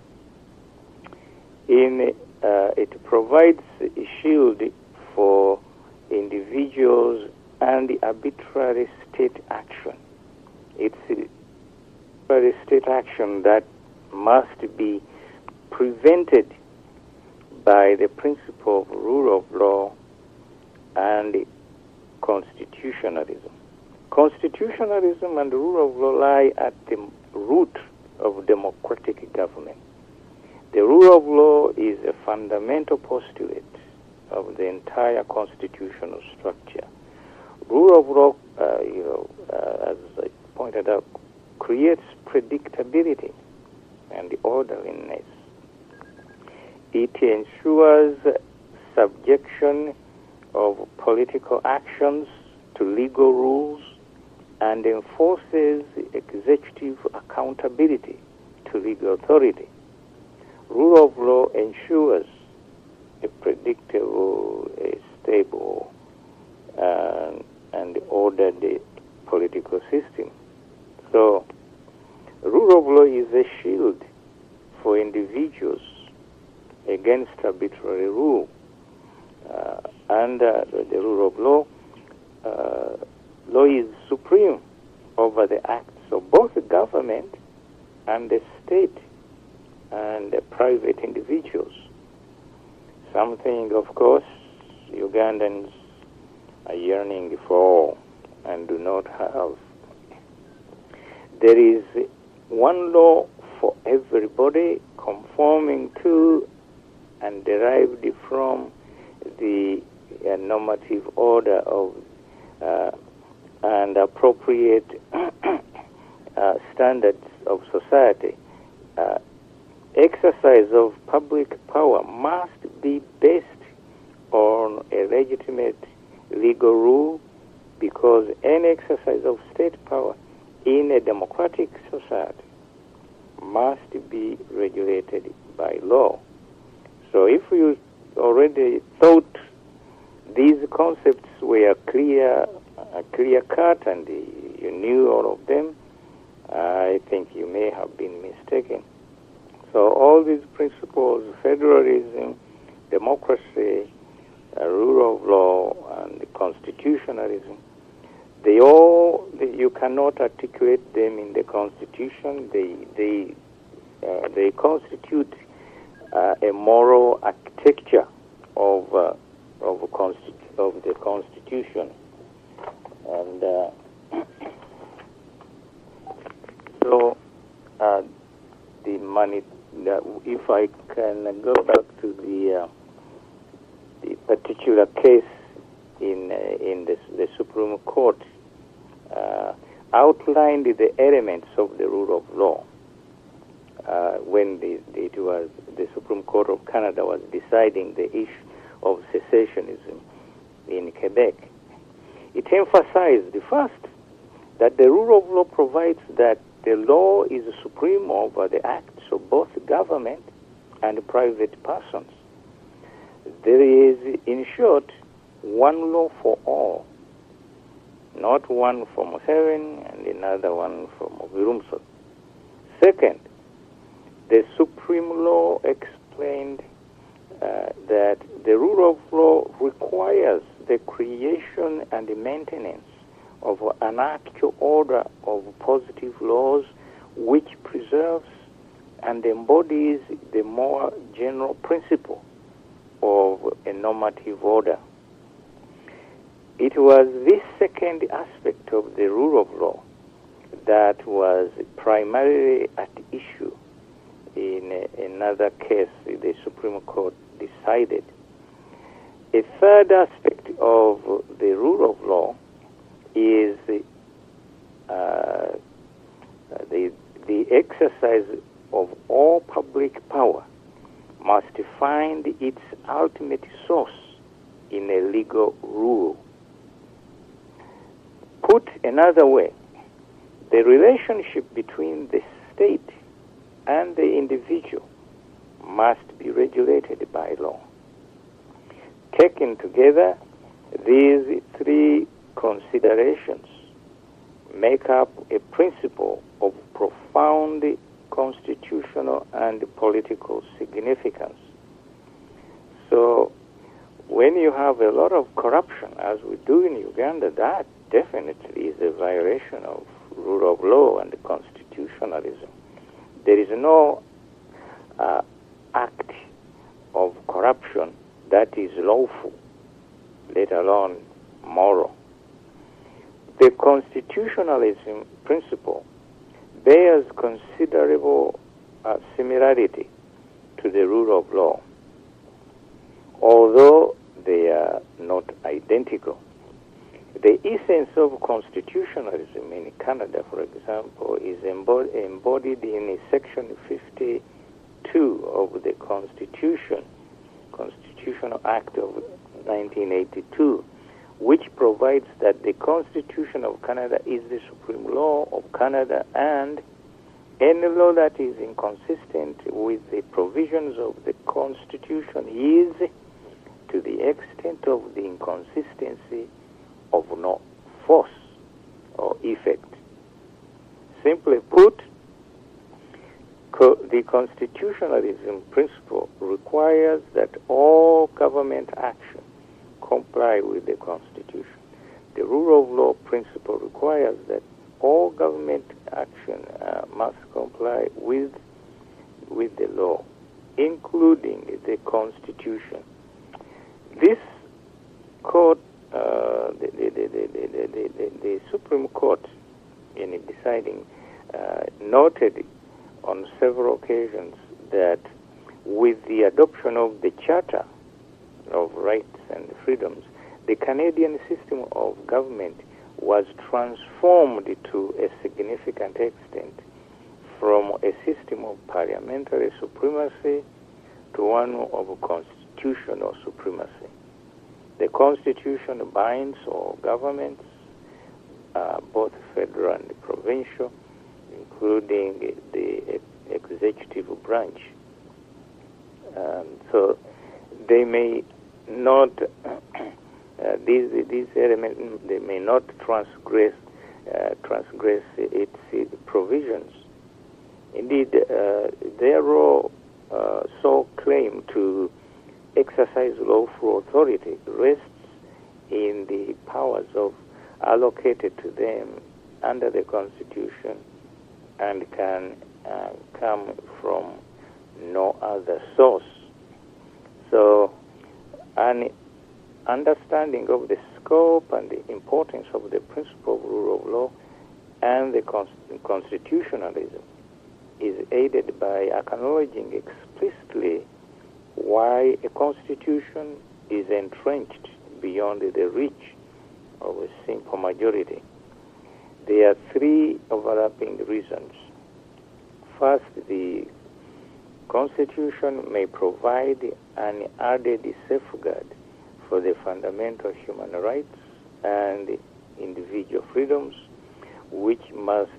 It provides a shield for individuals and the arbitrary state action. It's arbitrary state action that must be prevented by the principle of rule of law and constitutionalism. Constitutionalism and the rule of law lie at the root of democratic government. The rule of law is a fundamental postulate of the entire constitutional structure. Rule of law, as I pointed out, creates predictability and orderliness. It ensures subjection of political actions to legal rules and enforces executive accountability to legal authority. Rule of law ensures a predictable, a stable, and ordered political system. So, rule of law is a shield for individuals against arbitrary rule. Under the rule of law, law is supreme over the acts of both the government and the state and the private individuals. Something, of course, Ugandans are yearning for and do not have. There is one law for everybody, conforming to and derived from the normative order of and appropriate standards of society. Exercise of public power must be based on a legitimate legal rule, because any exercise of state power in a democratic society must be regulated by law. So if you already thought these concepts were clear-cut and you knew all of them, I think you may have been mistaken. So all these principles, federalism, democracy, rule of law, and constitutionalism, you cannot articulate them in the Constitution. They constitute a moral architecture of the Constitution, and so if I can go back to the particular case in the Supreme Court, outlined the elements of the rule of law when the Supreme Court of Canada was deciding the issue of secessionism in Quebec. It emphasized first that the rule of law provides that the law is supreme over the acts of both government and private persons. There is, in short, one law for all, not one for Museveni and another one for Mubilu. Second, the supreme law explained that the rule of law requires the creation and the maintenance of an actual order of positive laws which preserves and embodies the more general principle of a normative order. It was this second aspect of the rule of law that was primarily at issue in another case the Supreme Court decided. A third aspect of the rule of law is the exercise of all public power must find its ultimate source in a legal rule. Put another way, the relationship between the state and the individual must be regulated by law. Taken together, these three considerations make up a principle of profound constitutional and political significance So when you have a lot of corruption, as we do in Uganda, that definitely is a violation of rule of law and constitutionalism. There is no act of corruption that is lawful, let alone moral. The constitutionalism principle bears considerable similarity to the rule of law, although they are not identical. The essence of constitutionalism in Canada, for example, is embodied in Section 52 of the Constitutional Act of 1982, which provides that the Constitution of Canada is the supreme law of Canada, and any law that is inconsistent with the provisions of the Constitution is, to the extent of the inconsistency, of no force or effect. Simply put, the constitutionalism principle requires that all government action comply with the Constitution. The rule of law principle requires that all government action must comply with the law, including the Constitution. This court, the Supreme Court, in deciding, noted on several occasions that with the adoption of the Charter of Rights and Freedoms, the Canadian system of government was transformed to a significant extent from a system of parliamentary supremacy to one of constitutional supremacy. The Constitution binds all governments, both federal and provincial, including the executive branch. So they may not, these elements, they may not transgress its provisions. Indeed, their role, sole claim to exercise lawful authority rests in the powers allocated to them under the Constitution and can come from no other source. So an understanding of the scope and the importance of the principle of rule of law and the constitutionalism is aided by acknowledging explicitly why a constitution is entrenched beyond the reach of a simple majority. There are three overlapping reasons. First, the Constitution may provide an added safeguard for the fundamental human rights and individual freedoms, which must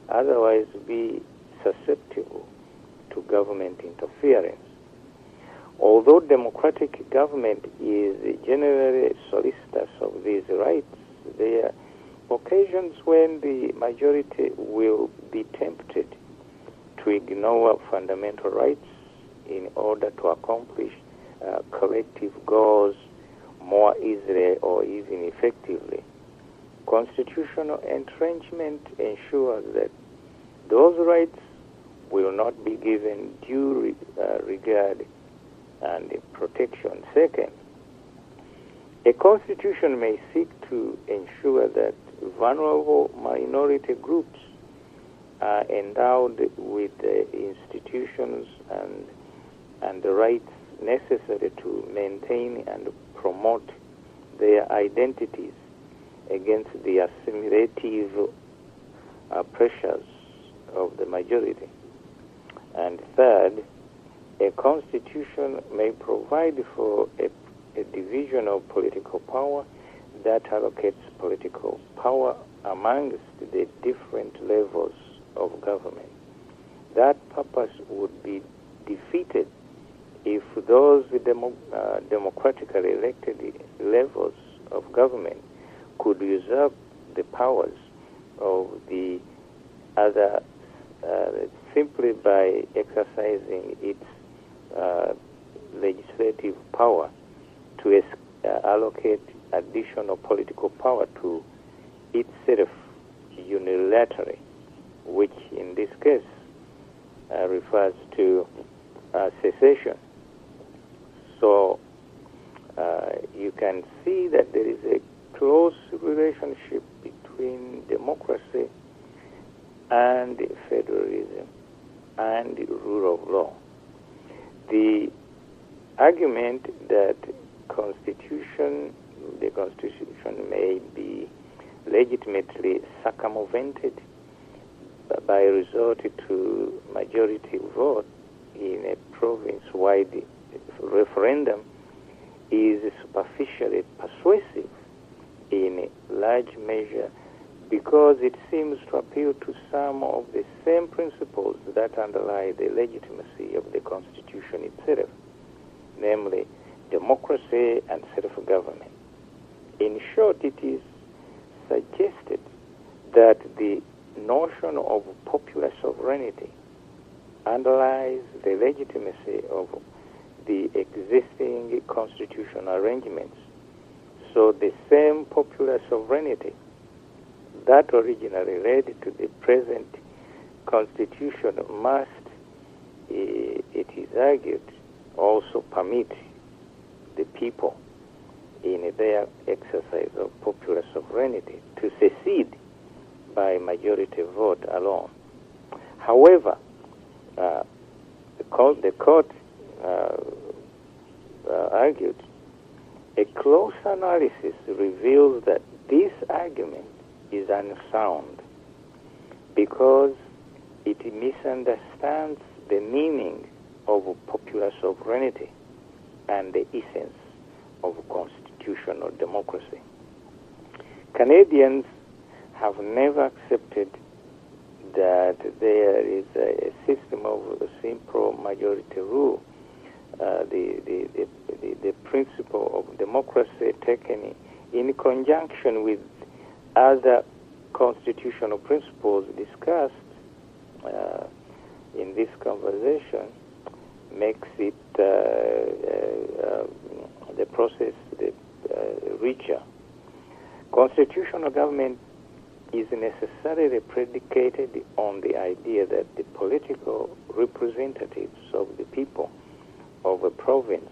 otherwise be susceptible to government interference. Although democratic government is generally solicitous of these rights, there are occasions when the majority will be tempted to ignore fundamental rights in order to accomplish collective goals more easily or even effectively. Constitutional entrenchment ensures that those rights will not be given due regard and protection. Second, a constitution may seek to ensure that vulnerable minority groups are endowed with the institutions and the rights necessary to maintain and promote their identities against the assimilative pressures of the majority. And third, a constitution may provide for a division of political power that allocates political power amongst the different levels of government. That purpose would be defeated if those democratically elected levels of government could usurp the powers of the other simply by exercising its legislative power to allocate additional political power to itself unilaterally, which in this case refers to secession. So you can see that there is a close relationship between democracy and federalism and rule of law. The argument that the Constitution may be legitimately circumvented by resort to majority vote in a province-wide referendum is superficially persuasive in large measure because it seems to appeal to some of the same principles that underlie the legitimacy of the Constitution itself, namely democracy and self-government. In short, it is suggested that the notion of popular sovereignty underlies the legitimacy of the existing constitutional arrangements. So the same popular sovereignty that originally led to the present constitution must, it is argued, also permit the people in their exercise of popular sovereignty to secede by majority vote alone. However, the court argued a close analysis reveals that this argument is unsound because it misunderstands the meaning of popular sovereignty and the essence of constitutional democracy. Canadians have never accepted that there is a system of simple majority rule. The principle of democracy taken in conjunction with other constitutional principles discussed in this conversation makes it the process richer. Constitutional government is necessarily predicated on the idea that the political representatives of the people of a province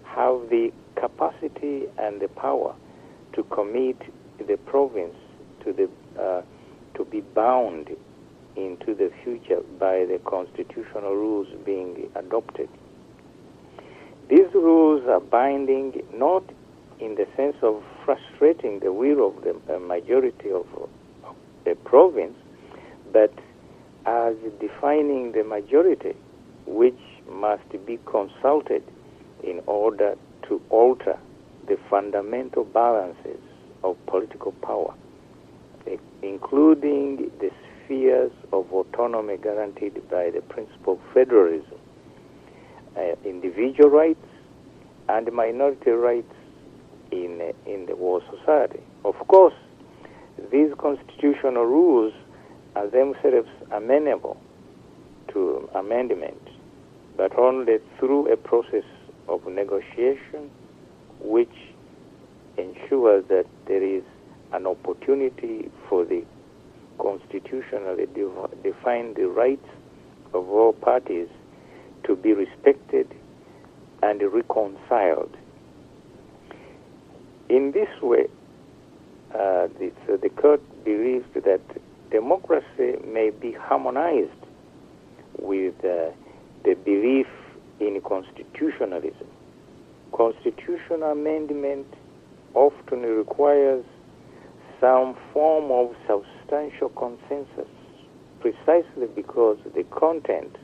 have the capacity and the power to commit the province to be bound into the future by the constitutional rules being adopted. These rules are binding not in the sense of frustrating the will of the majority of the province, but as defining the majority which must be consulted in order to alter the fundamental balances of political power, including the spheres of autonomy guaranteed by the principle of federalism, individual rights and minority rights in the world society. Of course, these constitutional rules are themselves amenable to amendment, but only through a process of negotiation which ensures that there is an opportunity for the constitutionally defined rights of all parties to be respected and reconciled. In this way, the court believes that democracy may be harmonized with the belief in constitutionalism. Constitutional amendment often requires some form of substantial consensus, precisely because the content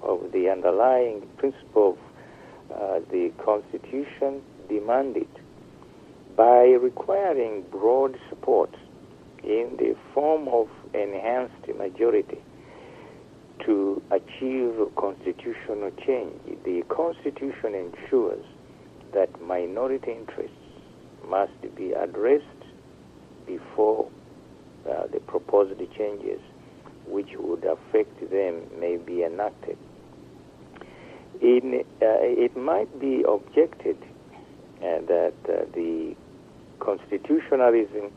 of the underlying principle of the Constitution demanded. By requiring broad support in the form of enhanced majority to achieve constitutional change, the Constitution ensures that minority interests must be addressed before the proposed changes which would affect them may be enacted. It might be objected that the constitutionalism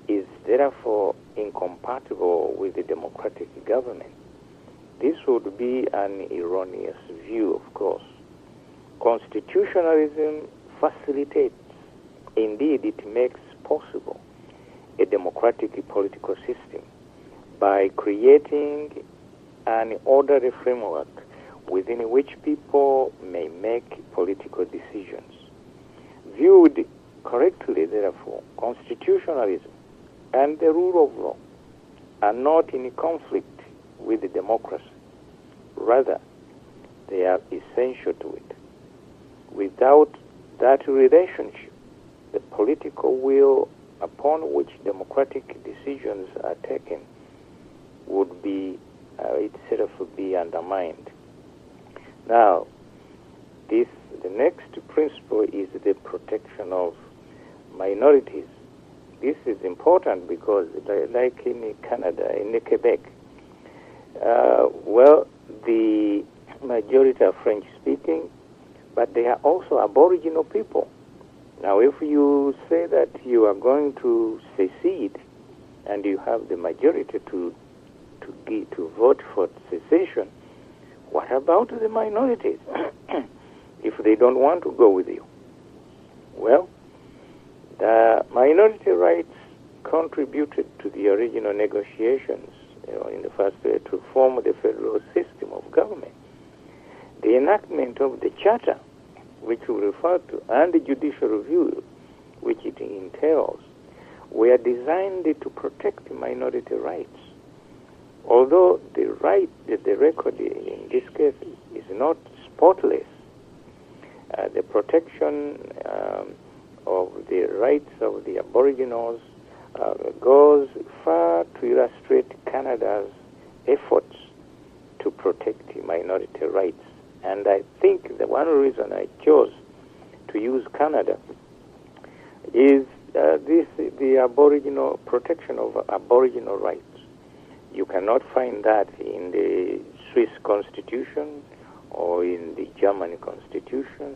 is therefore incompatible with the democratic government. This would be an erroneous view, of course. Constitutionalism facilitates, indeed it makes possible, a democratic political system by creating an orderly framework within which people may make political decisions. Viewed correctly, therefore, constitutionalism and the rule of law are not in conflict with the democracy. Rather, they are essential to it. Without that relationship, the political will upon which democratic decisions are taken would be itself be undermined. Now, the next principle is the protection of minorities. This is important because, like in Canada, in Quebec, the majority are French-speaking, but they are also Aboriginal people. Now, if you say that you are going to secede and you have the majority to vote for secession, what about the minorities if they don't want to go with you? Well, the minority rights contributed to the original negotiations in the first place to form the federal system of government. The enactment of the charter, which we refer to, and the judicial review, which it entails, were designed to protect minority rights. Although the record in this case is not spotless, the protection of the rights of the Aboriginals goes far to illustrate Canada's efforts to protect minority rights. And I think the one reason I chose to use Canada is the Aboriginal protection of Aboriginal rights. You cannot find that in the Swiss Constitution or in the German Constitution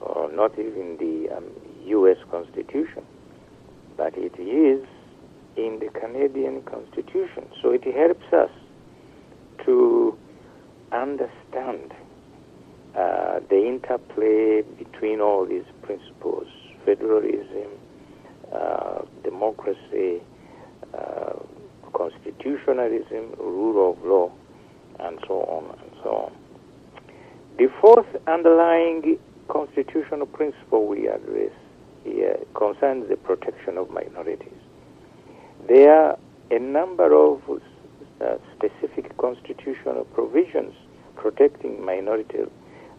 or not even the U.S. Constitution, but it is in the Canadian Constitution. So it helps us to understand the interplay between all these principles: federalism, democracy, constitutionalism, rule of law, and so on and so on. The fourth underlying constitutional principle we address here concerns the protection of minorities. There are a number of specific constitutional provisions protecting minority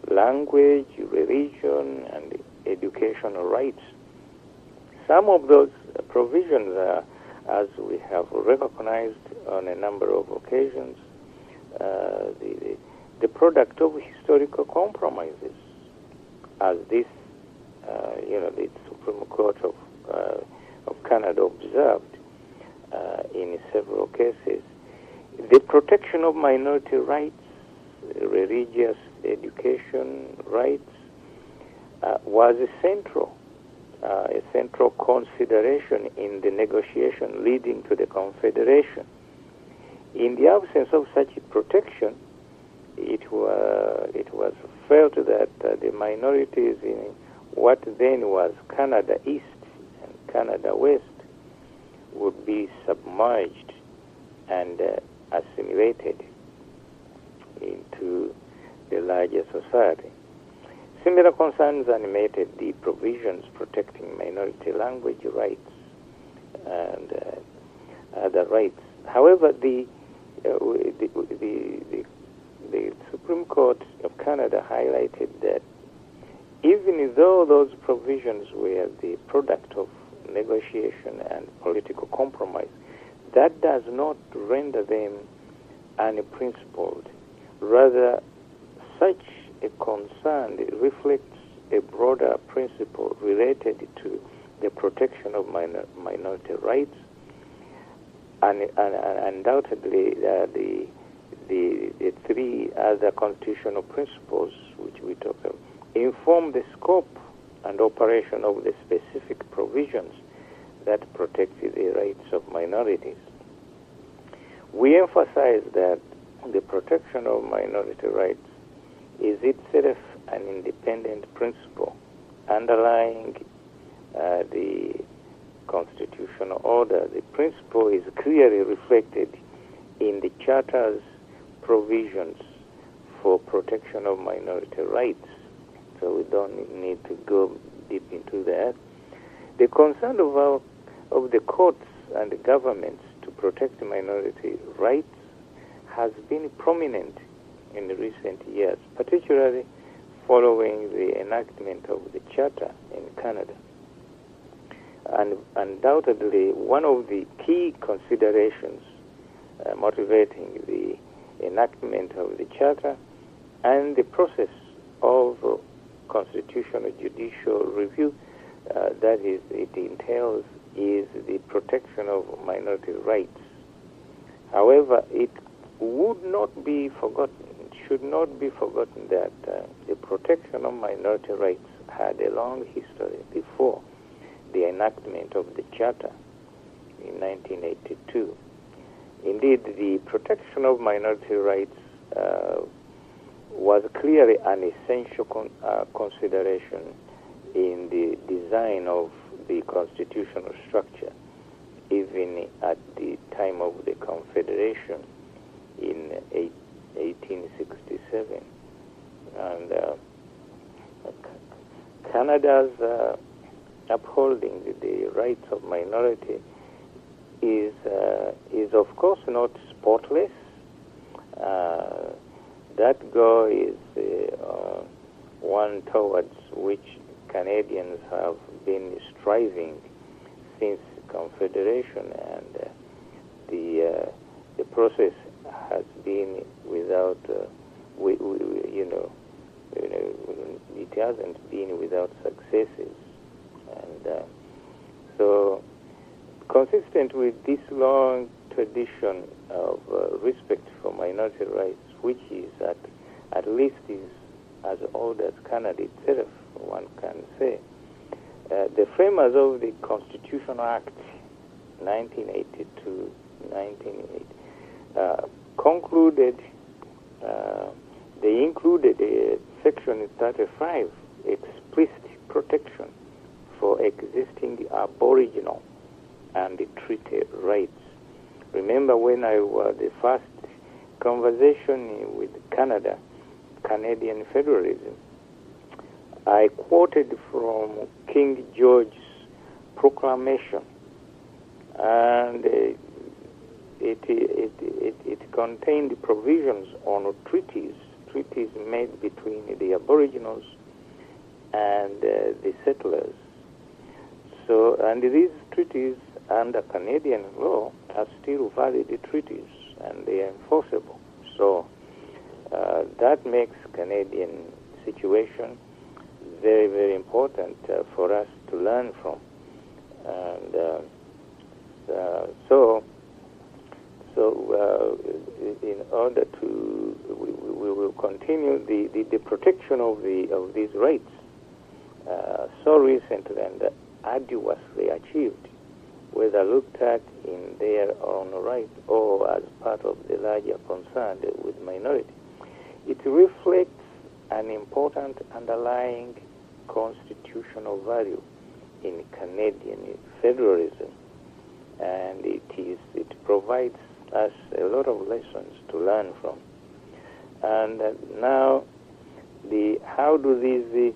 language, religion, and educational rights. Some of those provisions are, as we have recognized on a number of occasions, the product of historical compromises, as this, the Supreme Court of Canada observed in several cases. The protection of minority rights, religious education rights, was a central consideration in the negotiation leading to the Confederation. In the absence of such protection, it was felt that the minorities in what then was Canada East and Canada West would be submerged and assimilated into the larger society. Similar concerns animated the provisions protecting minority language rights and other rights. However, the Supreme Court of Canada highlighted that even though those provisions were the product of negotiation and political compromise, that does not render them unprincipled. Rather, such a concern reflects a broader principle related to the protection of minority rights, and undoubtedly the three other constitutional principles which we talked about inform the scope and operation of the specific provisions that protect the rights of minorities. We emphasize that the protection of minority rights is itself an independent principle underlying the constitutional order. The principle is clearly reflected in the Charter's provisions for protection of minority rights. So we don't need to go deep into that. The concern of the courts and the governments to protect minority rights has been prominent in recent years, particularly following the enactment of the Charter in Canada. And undoubtedly, one of the key considerations motivating the enactment of the Charter and the process of constitutional judicial review that is, it entails is the protection of minority rights. However, it would not be forgotten, should not be forgotten that the protection of minority rights had a long history before the enactment of the Charter in 1982. Indeed, the protection of minority rights was clearly an essential consideration in the design of the constitutional structure, even at the time of the Confederation in 1867. And Canada's upholding the rights of minority is of course not spotless. That goal is one towards which Canadians have been striving since Confederation, and the process has been without, it hasn't been without successes, and so consistent with this long tradition of respect for minority rights, which is at least is as old as Canada itself, one can say. The framers of the Constitutional Act 1982-1980 concluded, they included Section 35, explicit protection for existing Aboriginal and treaty rights. Remember when I was the first conversation with Canada, Canadian federalism, I quoted from King George's proclamation, and it contained provisions on treaties made between the Aboriginals and the settlers. So, and these treaties under Canadian law are still valid treaties, and they are enforceable. So that makes Canadian situation very, very important for us to learn from. And so in order to, we will continue the protection of these rights so recently and arduously achieved, whether looked at in their own right or as part of the larger concern with minority. It reflects an important underlying constitutional value in Canadian federalism, and it provides us a lot of lessons to learn from. And now, how do these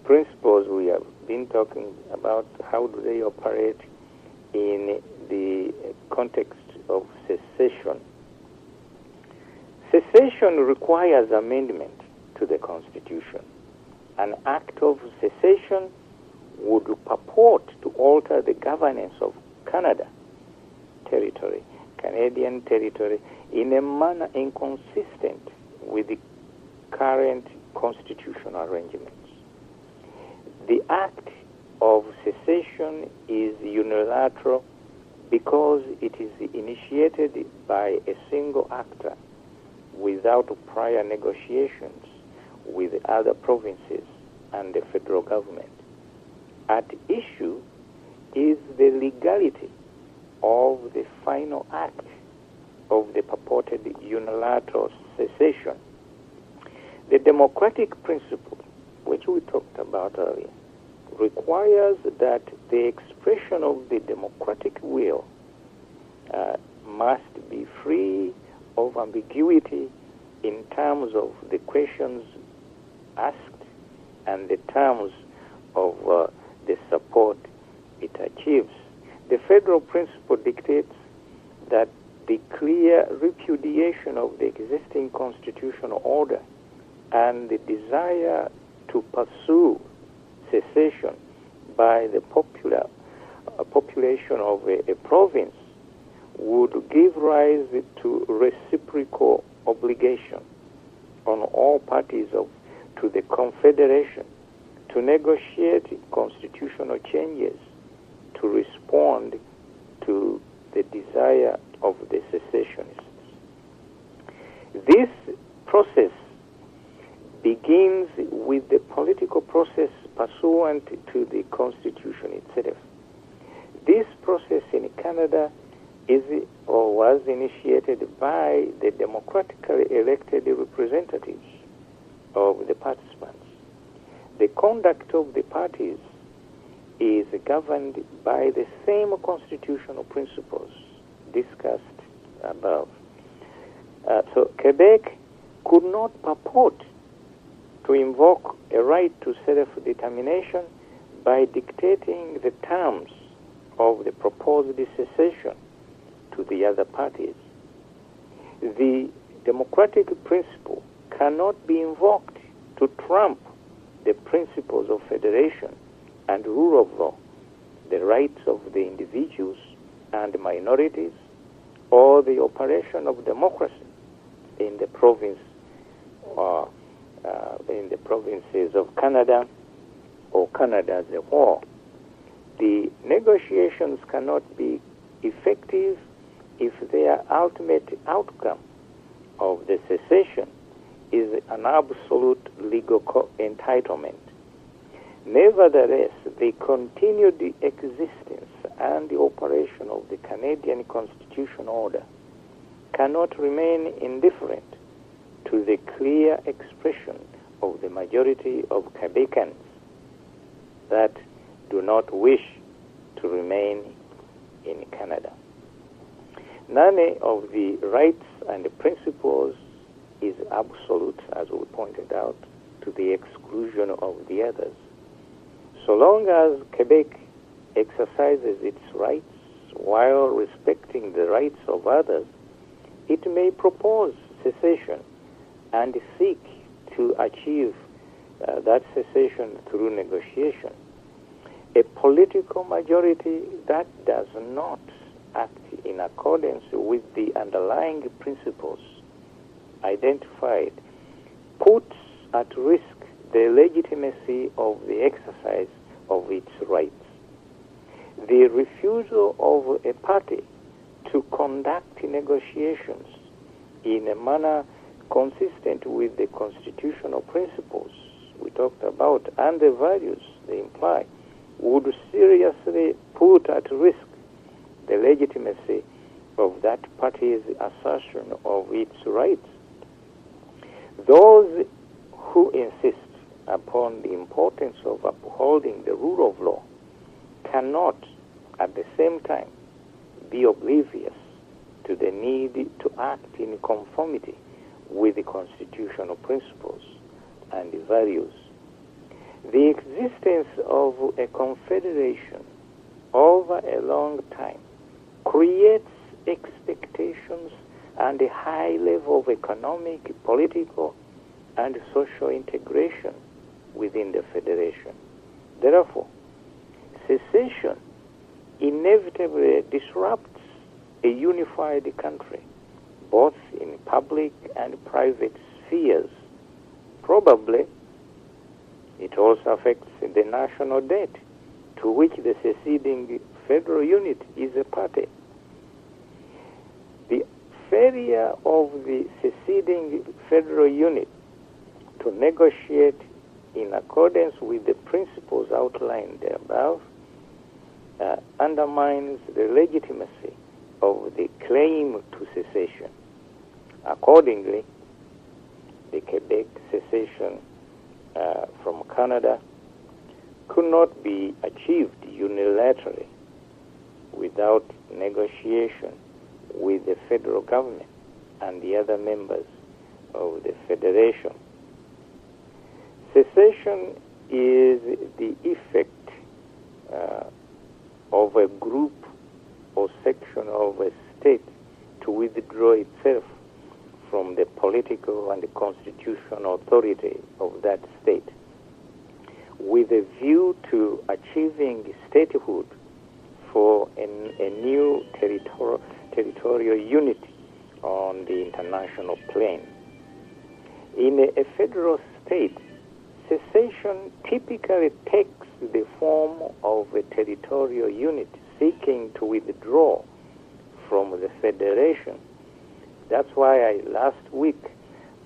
principles we have been talking about, how do they operate in the context of secession? Secession requires amendment to the Constitution. An act of secession would purport to alter the governance of Canadian territory, in a manner inconsistent with the current constitutional arrangements. The act of secession is unilateral because it is initiated by a single actor without prior negotiations with other provinces and the federal government. At issue is the legality of the final act of the purported unilateral cessation. The democratic principle, which we talked about earlier, requires that the expression of the democratic will must be free of ambiguity in terms of the questions asked and the terms of the support it achieves. The federal principle dictates that the clear repudiation of the existing constitutional order and the desire to pursue cessation by the population of a province would give rise to reciprocal obligation on all parties to the confederation to negotiate constitutional changes to respond to the desire of the secessionists. This process begins with the political process pursuant to the Constitution itself. This process in Canada is or was initiated by the democratically elected representatives of the participants. The conduct of the parties is governed by the same constitutional principles discussed above. So Quebec could not purport to invoke a right to self-determination by dictating the terms of the proposed secession to the other parties. The democratic principle cannot be invoked to trump the principles of federation and rule of law, the rights of the individuals and minorities, or the operation of democracy in the province or in the provinces of Canada or Canada as a whole. The negotiations cannot be effective if their ultimate outcome of the secession is an absolute legal entitlement. Nevertheless, the continued existence and the operation of the Canadian constitutional order cannot remain indifferent to the clear expression of the majority of Quebecans that do not wish to remain in Canada. None of the rights and the principles is absolute, as we pointed out, to the exclusion of the others. So long as Quebec exercises its rights while respecting the rights of others, it may propose cessation and seek to achieve that cessation through negotiation. A political majority that does not act in accordance with the underlying principles identified puts at risk the legitimacy of the exercise of its rights. The refusal of a party to conduct negotiations in a manner consistent with the constitutional principles we talked about and the values they imply would seriously put at risk the legitimacy of that party's assertion of its rights. Those who insist upon the importance of upholding the rule of law cannot, at the same time, be oblivious to the need to act in conformity with the constitutional principles and the values. The existence of a confederation over a long time creates expectations and a high level of economic, political, and social integration within the federation. Therefore, secession inevitably disrupts a unified country, both in public and private spheres. Probably, it also affects the national debt, to which the seceding federal unit is a party. The failure of the seceding federal unit to negotiate in accordance with the principles outlined above undermines the legitimacy of the claim to secession. Accordingly, the Quebec secession from Canada could not be achieved unilaterally without negotiation with the federal government and the other members of the federation. Secession is the effect of a group or section of a state to withdraw itself from the political and the constitutional authority of that state, with a view to achieving statehood for a new territorial unit on the international plane. In a federal state, secession typically takes the form of a territorial unit seeking to withdraw from the federation. That's why last week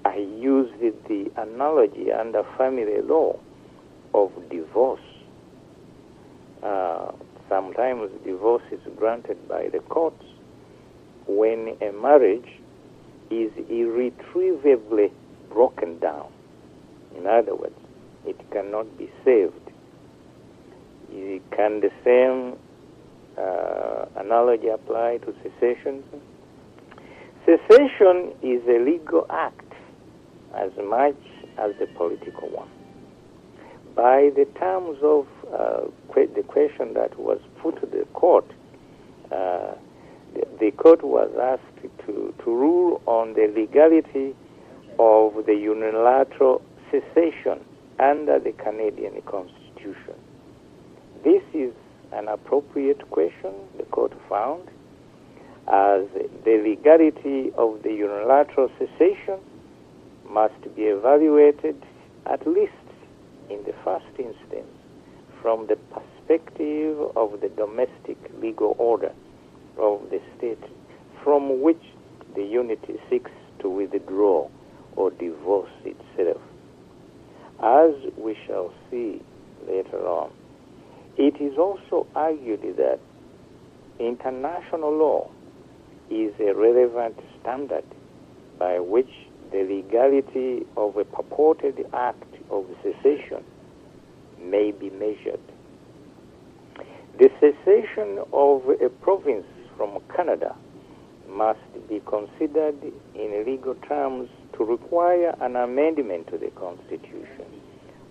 I used the analogy under family law of divorce. Sometimes divorce is granted by the courts when a marriage is irretrievably broken down. In other words, it cannot be saved. Can the same analogy apply to secession? Secession is a legal act as much as a political one. By the terms of the question that was put to the court, the court was asked to rule on the legality of the unilateral secession under the Canadian Constitution. This is an appropriate question, the court found, as the legality of the unilateral secession must be evaluated at least in the first instance from the perspective of the domestic legal order of the state from which the unity seeks to withdraw or divorce itself. As we shall see later on, it is also argued that international law is a relevant standard by which the legality of a purported act of secession may be measured. The cessation of a province from Canada must be considered in legal terms to require an amendment to the Constitution,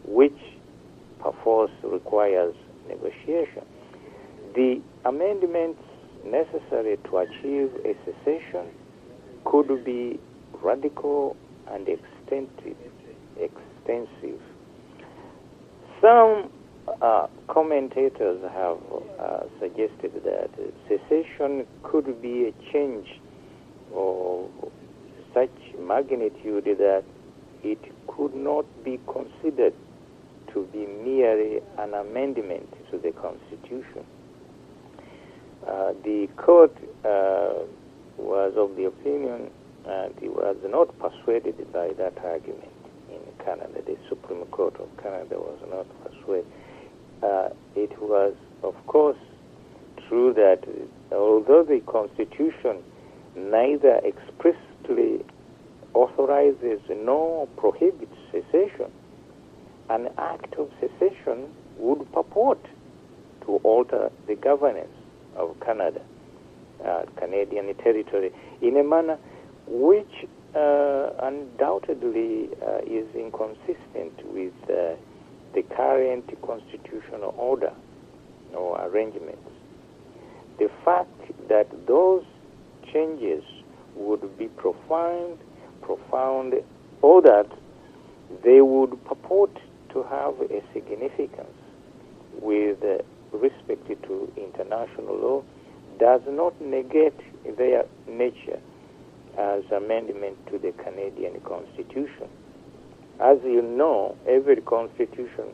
which perforce requires negotiation. The amendments necessary to achieve a cessation could be radical and extensive. Some commentators have suggested that secession could be a change of such magnitude that it could not be considered to be merely an amendment to the Constitution. The court was of the opinion and it was not persuaded by that argument in Canada. The Supreme Court of Canada was not persuaded. It was, of course, true that although the Constitution neither expressly authorizes nor prohibits secession, an act of secession would purport to alter the governance of Canada, Canadian territory, in a manner which undoubtedly is inconsistent with the current constitutional order or arrangements. The fact that those changes would be profound, or that they would purport to have a significance with respect to international law does not negate their nature as amendment to the Canadian Constitution. As you know, every constitution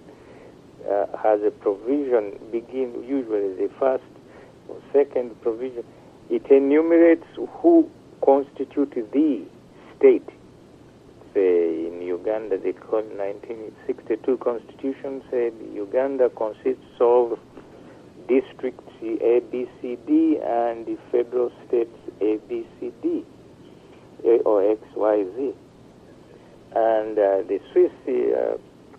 has a provision, usually the first or second provision. It enumerates who constitute the state. Say in Uganda, they call 1962 Constitution said Uganda consists of districts A, B, C, D, and the federal states A, B, C, D, or X, Y, Z. And the Swiss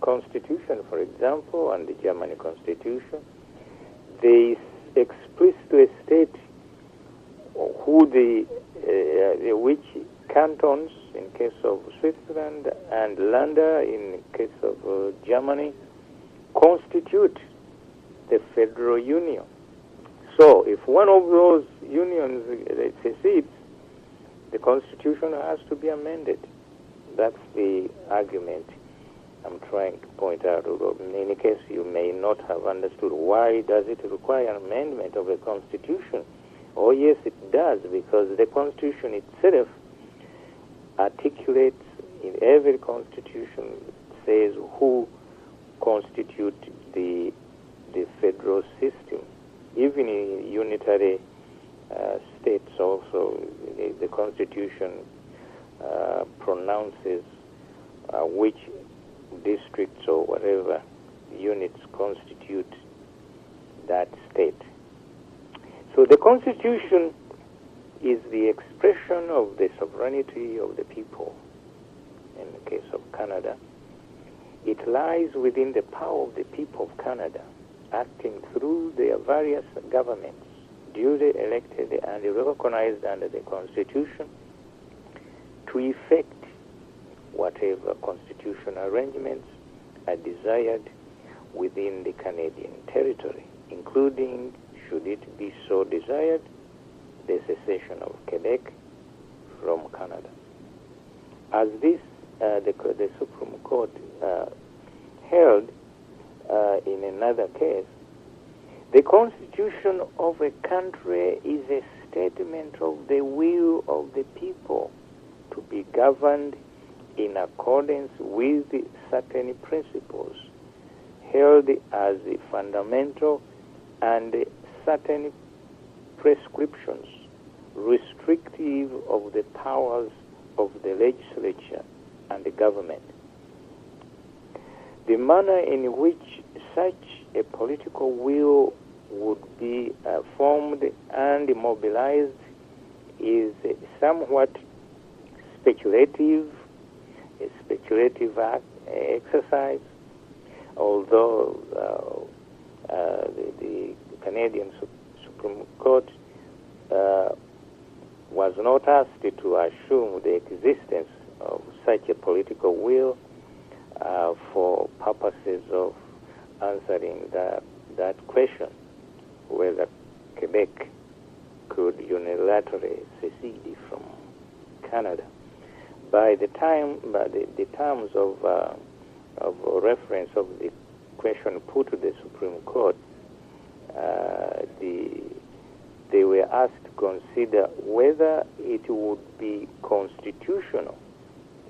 Constitution, for example, and the German Constitution, they explicitly state who which cantons, in case of Switzerland, and Länder, in case of Germany, constitute the federal union. So if one of those unions secedes, the constitution has to be amended. That's the argument I'm trying to point out. In any case, you may not have understood why does it require an amendment of a constitution. Oh yes, it does, because the constitution itself articulates, in every constitution says who constitute the federal system. Even in unitary states also, the constitution pronounces which districts or whatever units constitute that state. So the constitution is the expression of the sovereignty of the people. In the case of Canada, it lies within the power of the people of Canada, acting through their various governments, duly elected and recognized under the Constitution, to effect whatever constitutional arrangements are desired within the Canadian territory, including, should it be so desired, the secession of Quebec from Canada. As this, the Supreme Court held in another case, the constitution of a country is a statement of the will of the people to be governed in accordance with certain principles held as fundamental and certain prescriptions restrictive of the powers of the legislature and the government. The manner in which such a political will would be formed and mobilized is somewhat speculative, a speculative exercise, although the Canadian Supreme Court was not asked to assume the existence of such a political will for purposes of answering that question, whether Quebec could unilaterally secede from Canada. By the terms of reference of the question put to the Supreme Court, they were asked to consider whether it would be constitutional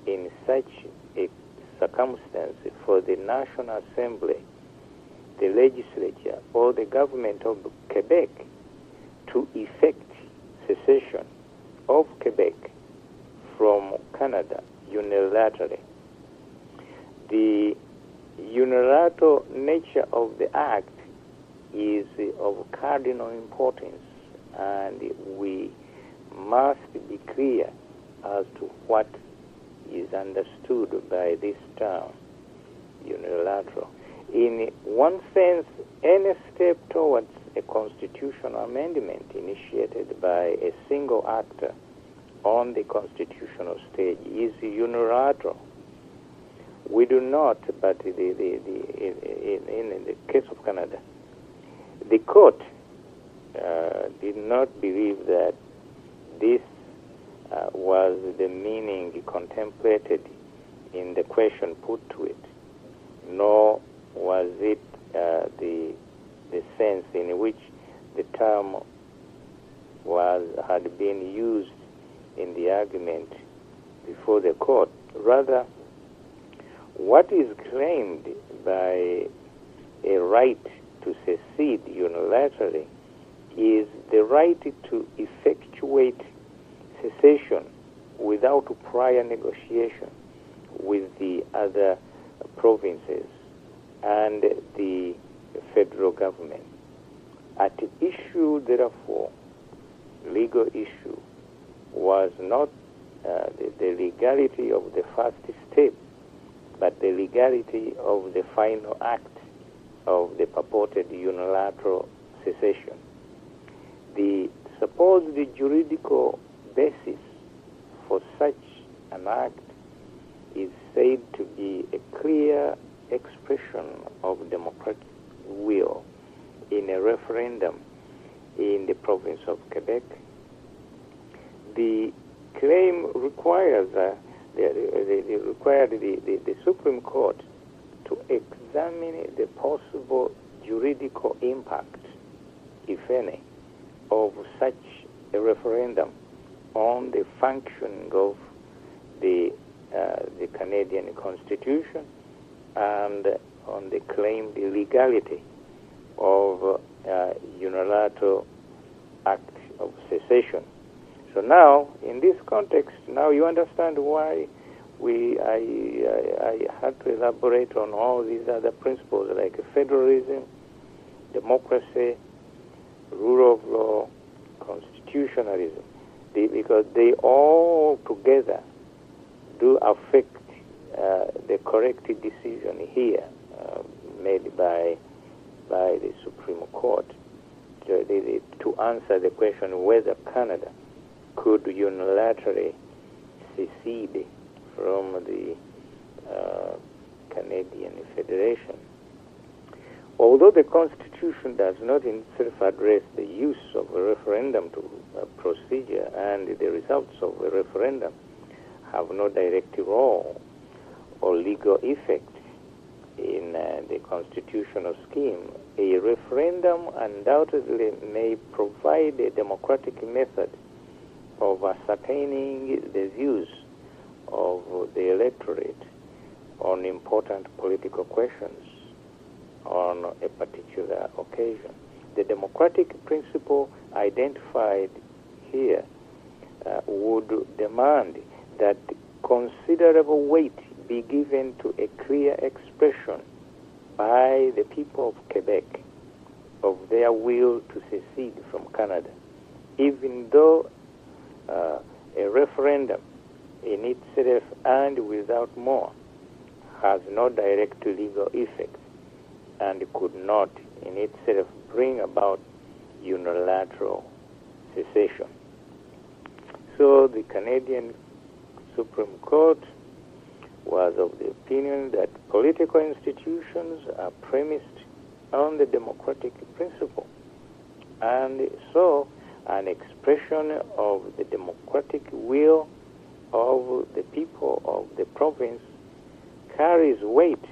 in such a circumstance for the National Assembly, the legislature, or the government of Quebec to effect secession of Quebec from Canada unilaterally. The unilateral nature of the act is of cardinal importance, and we must be clear as to what is understood by this term, unilateral. In one sense, any step towards a constitutional amendment initiated by a single actor on the constitutional stage is unilateral. We do not, but in the case of Canada, the court did not believe that this was the meaning contemplated in the question put to it, nor was it the sense in which the term had been used in the argument before the court. Rather, what is claimed by a right to secede unilaterally is the right to effectuate secession without prior negotiation with the other provinces and the federal government. At issue, therefore, legal issue was not the legality of the first step, but the legality of the final act of the purported unilateral secession. The supposed juridical basis for such an act is said to be a clear expression of democratic will in a referendum in the province of Quebec. The claim requires the Supreme Court to examine the possible juridical impact, if any, of such a referendum on the functioning of the Canadian Constitution and on the claimed legality of unilateral act of secession. So now, in this context, now you understand why I had to elaborate on all these other principles like federalism, democracy, rule of law, constitutionalism, because they all together do affect the correct decision here made by the Supreme Court to answer the question whether Canada could unilaterally secede from the Canadian Federation. Although the Constitution does not in itself address the use of a referendum to procedure, and the results of a referendum have no direct role or legal effect in the constitutional scheme, a referendum undoubtedly may provide a democratic method of ascertaining the views of the electorate on important political questions on a particular occasion. The democratic principle identified here would demand that considerable weight be given to a clear expression by the people of Quebec of their will to secede from Canada, even though a referendum in itself and without more has no direct legal effect and could not in itself bring about unilateral secession. So the Canadian Supreme Court was of the opinion that political institutions are premised on the democratic principle, and so an expression of the democratic will of the people of the province carries weight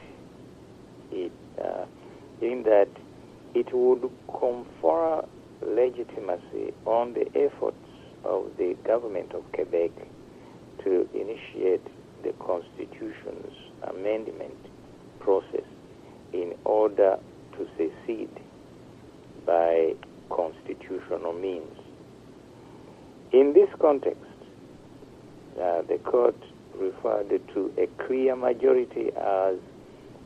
in that it would confer legitimacy on the efforts of the government of Quebec to initiate the Constitution's amendment process in order to secede by constitutional means. In this context, the court referred to a clear majority as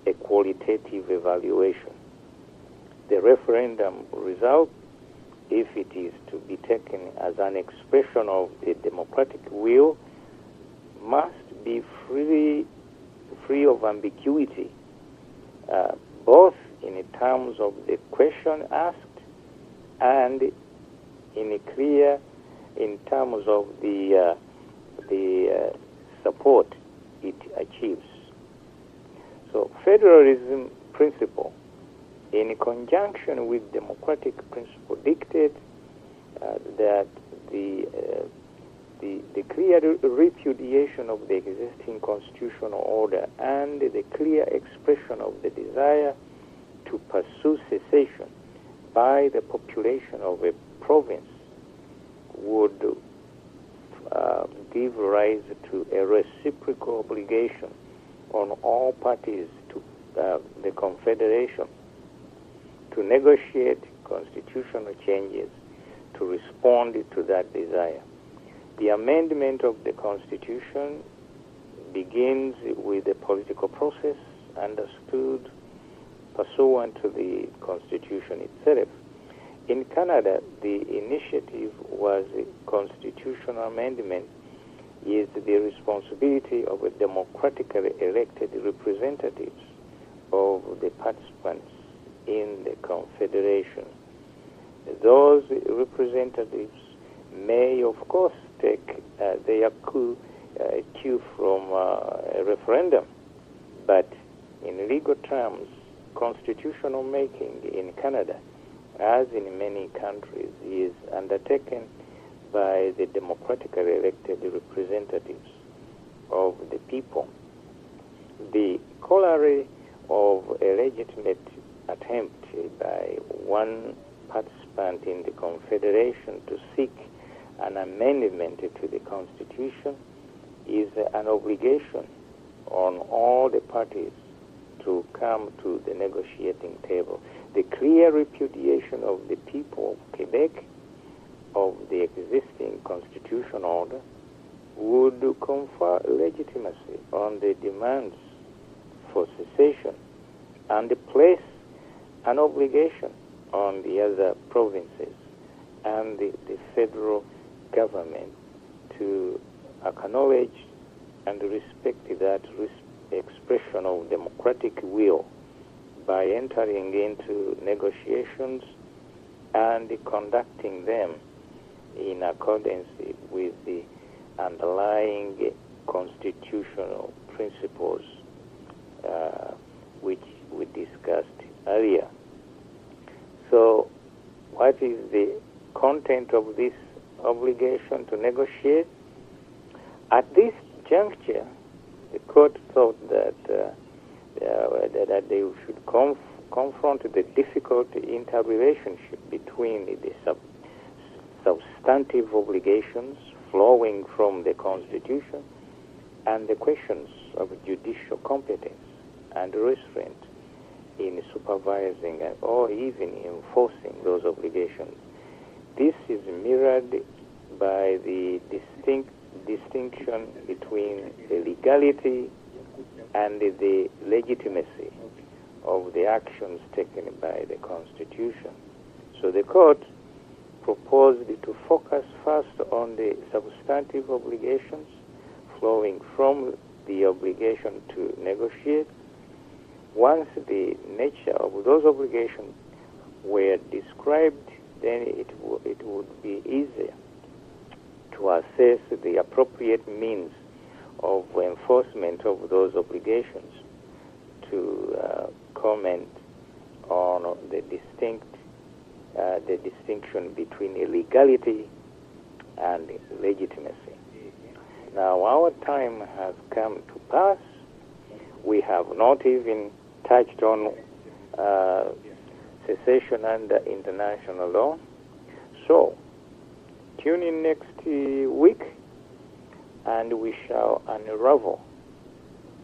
a qualitative evaluation. The referendum result, if it is to be taken as an expression of the democratic will, must be free of ambiguity, both in terms of the question asked and in terms of the support it achieves. So federalism principle, in conjunction with democratic principle, dictate that the clear repudiation of the existing constitutional order and the clear expression of the desire to pursue secession by the population of a province would give rise to a reciprocal obligation on all parties to the Confederation to negotiate constitutional changes to respond to that desire. The amendment of the Constitution begins with a political process understood pursuant to the Constitution itself. In Canada, the initiative was a constitutional amendment is the responsibility of a democratically elected representatives of the participants in the Confederation. Those representatives may, of course, take their cue from a referendum, but in legal terms, constitutional making in Canada, as in many countries, is undertaken by the democratically elected representatives of the people. The corollary of a legitimate attempt by one participant in the Confederation to seek an amendment to the Constitution is an obligation on all the parties to come to the negotiating table. The clear repudiation of the people of Quebec of the existing constitutional order would confer legitimacy on the demands for secession and place an obligation on the other provinces and the federal government to acknowledge and respect that expression of democratic will by entering into negotiations and conducting them in accordance with the underlying constitutional principles which we discussed earlier. So, what is the content of this obligation to negotiate? At this juncture, the court thought that they should confront the difficult interrelationship between the substantive obligations flowing from the Constitution and the questions of judicial competence and restraint in supervising or even enforcing those obligations. This is mirrored by the distinction between the legality and the legitimacy of the actions taken by the Constitution. So the court proposed to focus first on the substantive obligations flowing from the obligation to negotiate. Once the nature of those obligations were described, then it would be easier to assess the appropriate means of enforcement of those obligations, to comment on the distinction between illegality and legitimacy. Now, our time has come to pass. We have not even touched on secession under international law. So, tune in next week and we shall unravel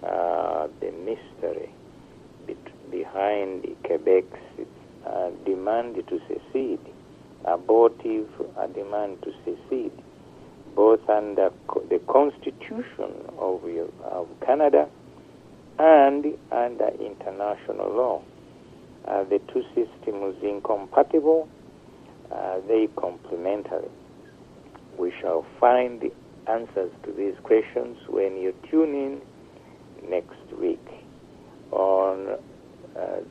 the mystery behind Quebec's demand to secede, abortive demand to secede, both under the Constitution of Canada and under international law. The two systems incompatible, they complementary. We shall find the answers to these questions when you tune in next week on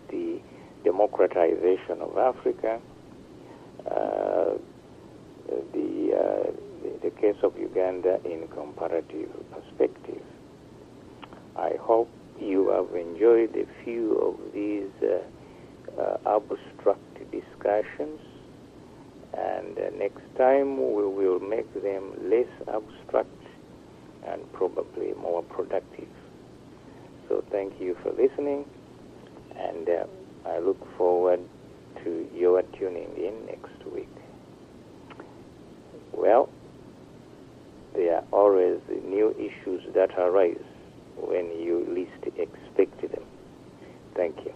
the democratization of Africa, the case of Uganda in comparative perspective. I hope you have enjoyed a few of these abstract discussions, and next time we will make them less abstract and probably more productive. So thank you for listening, and I look forward to your tuning in next week. Well, there are always new issues that arise when you least expect them. Thank you.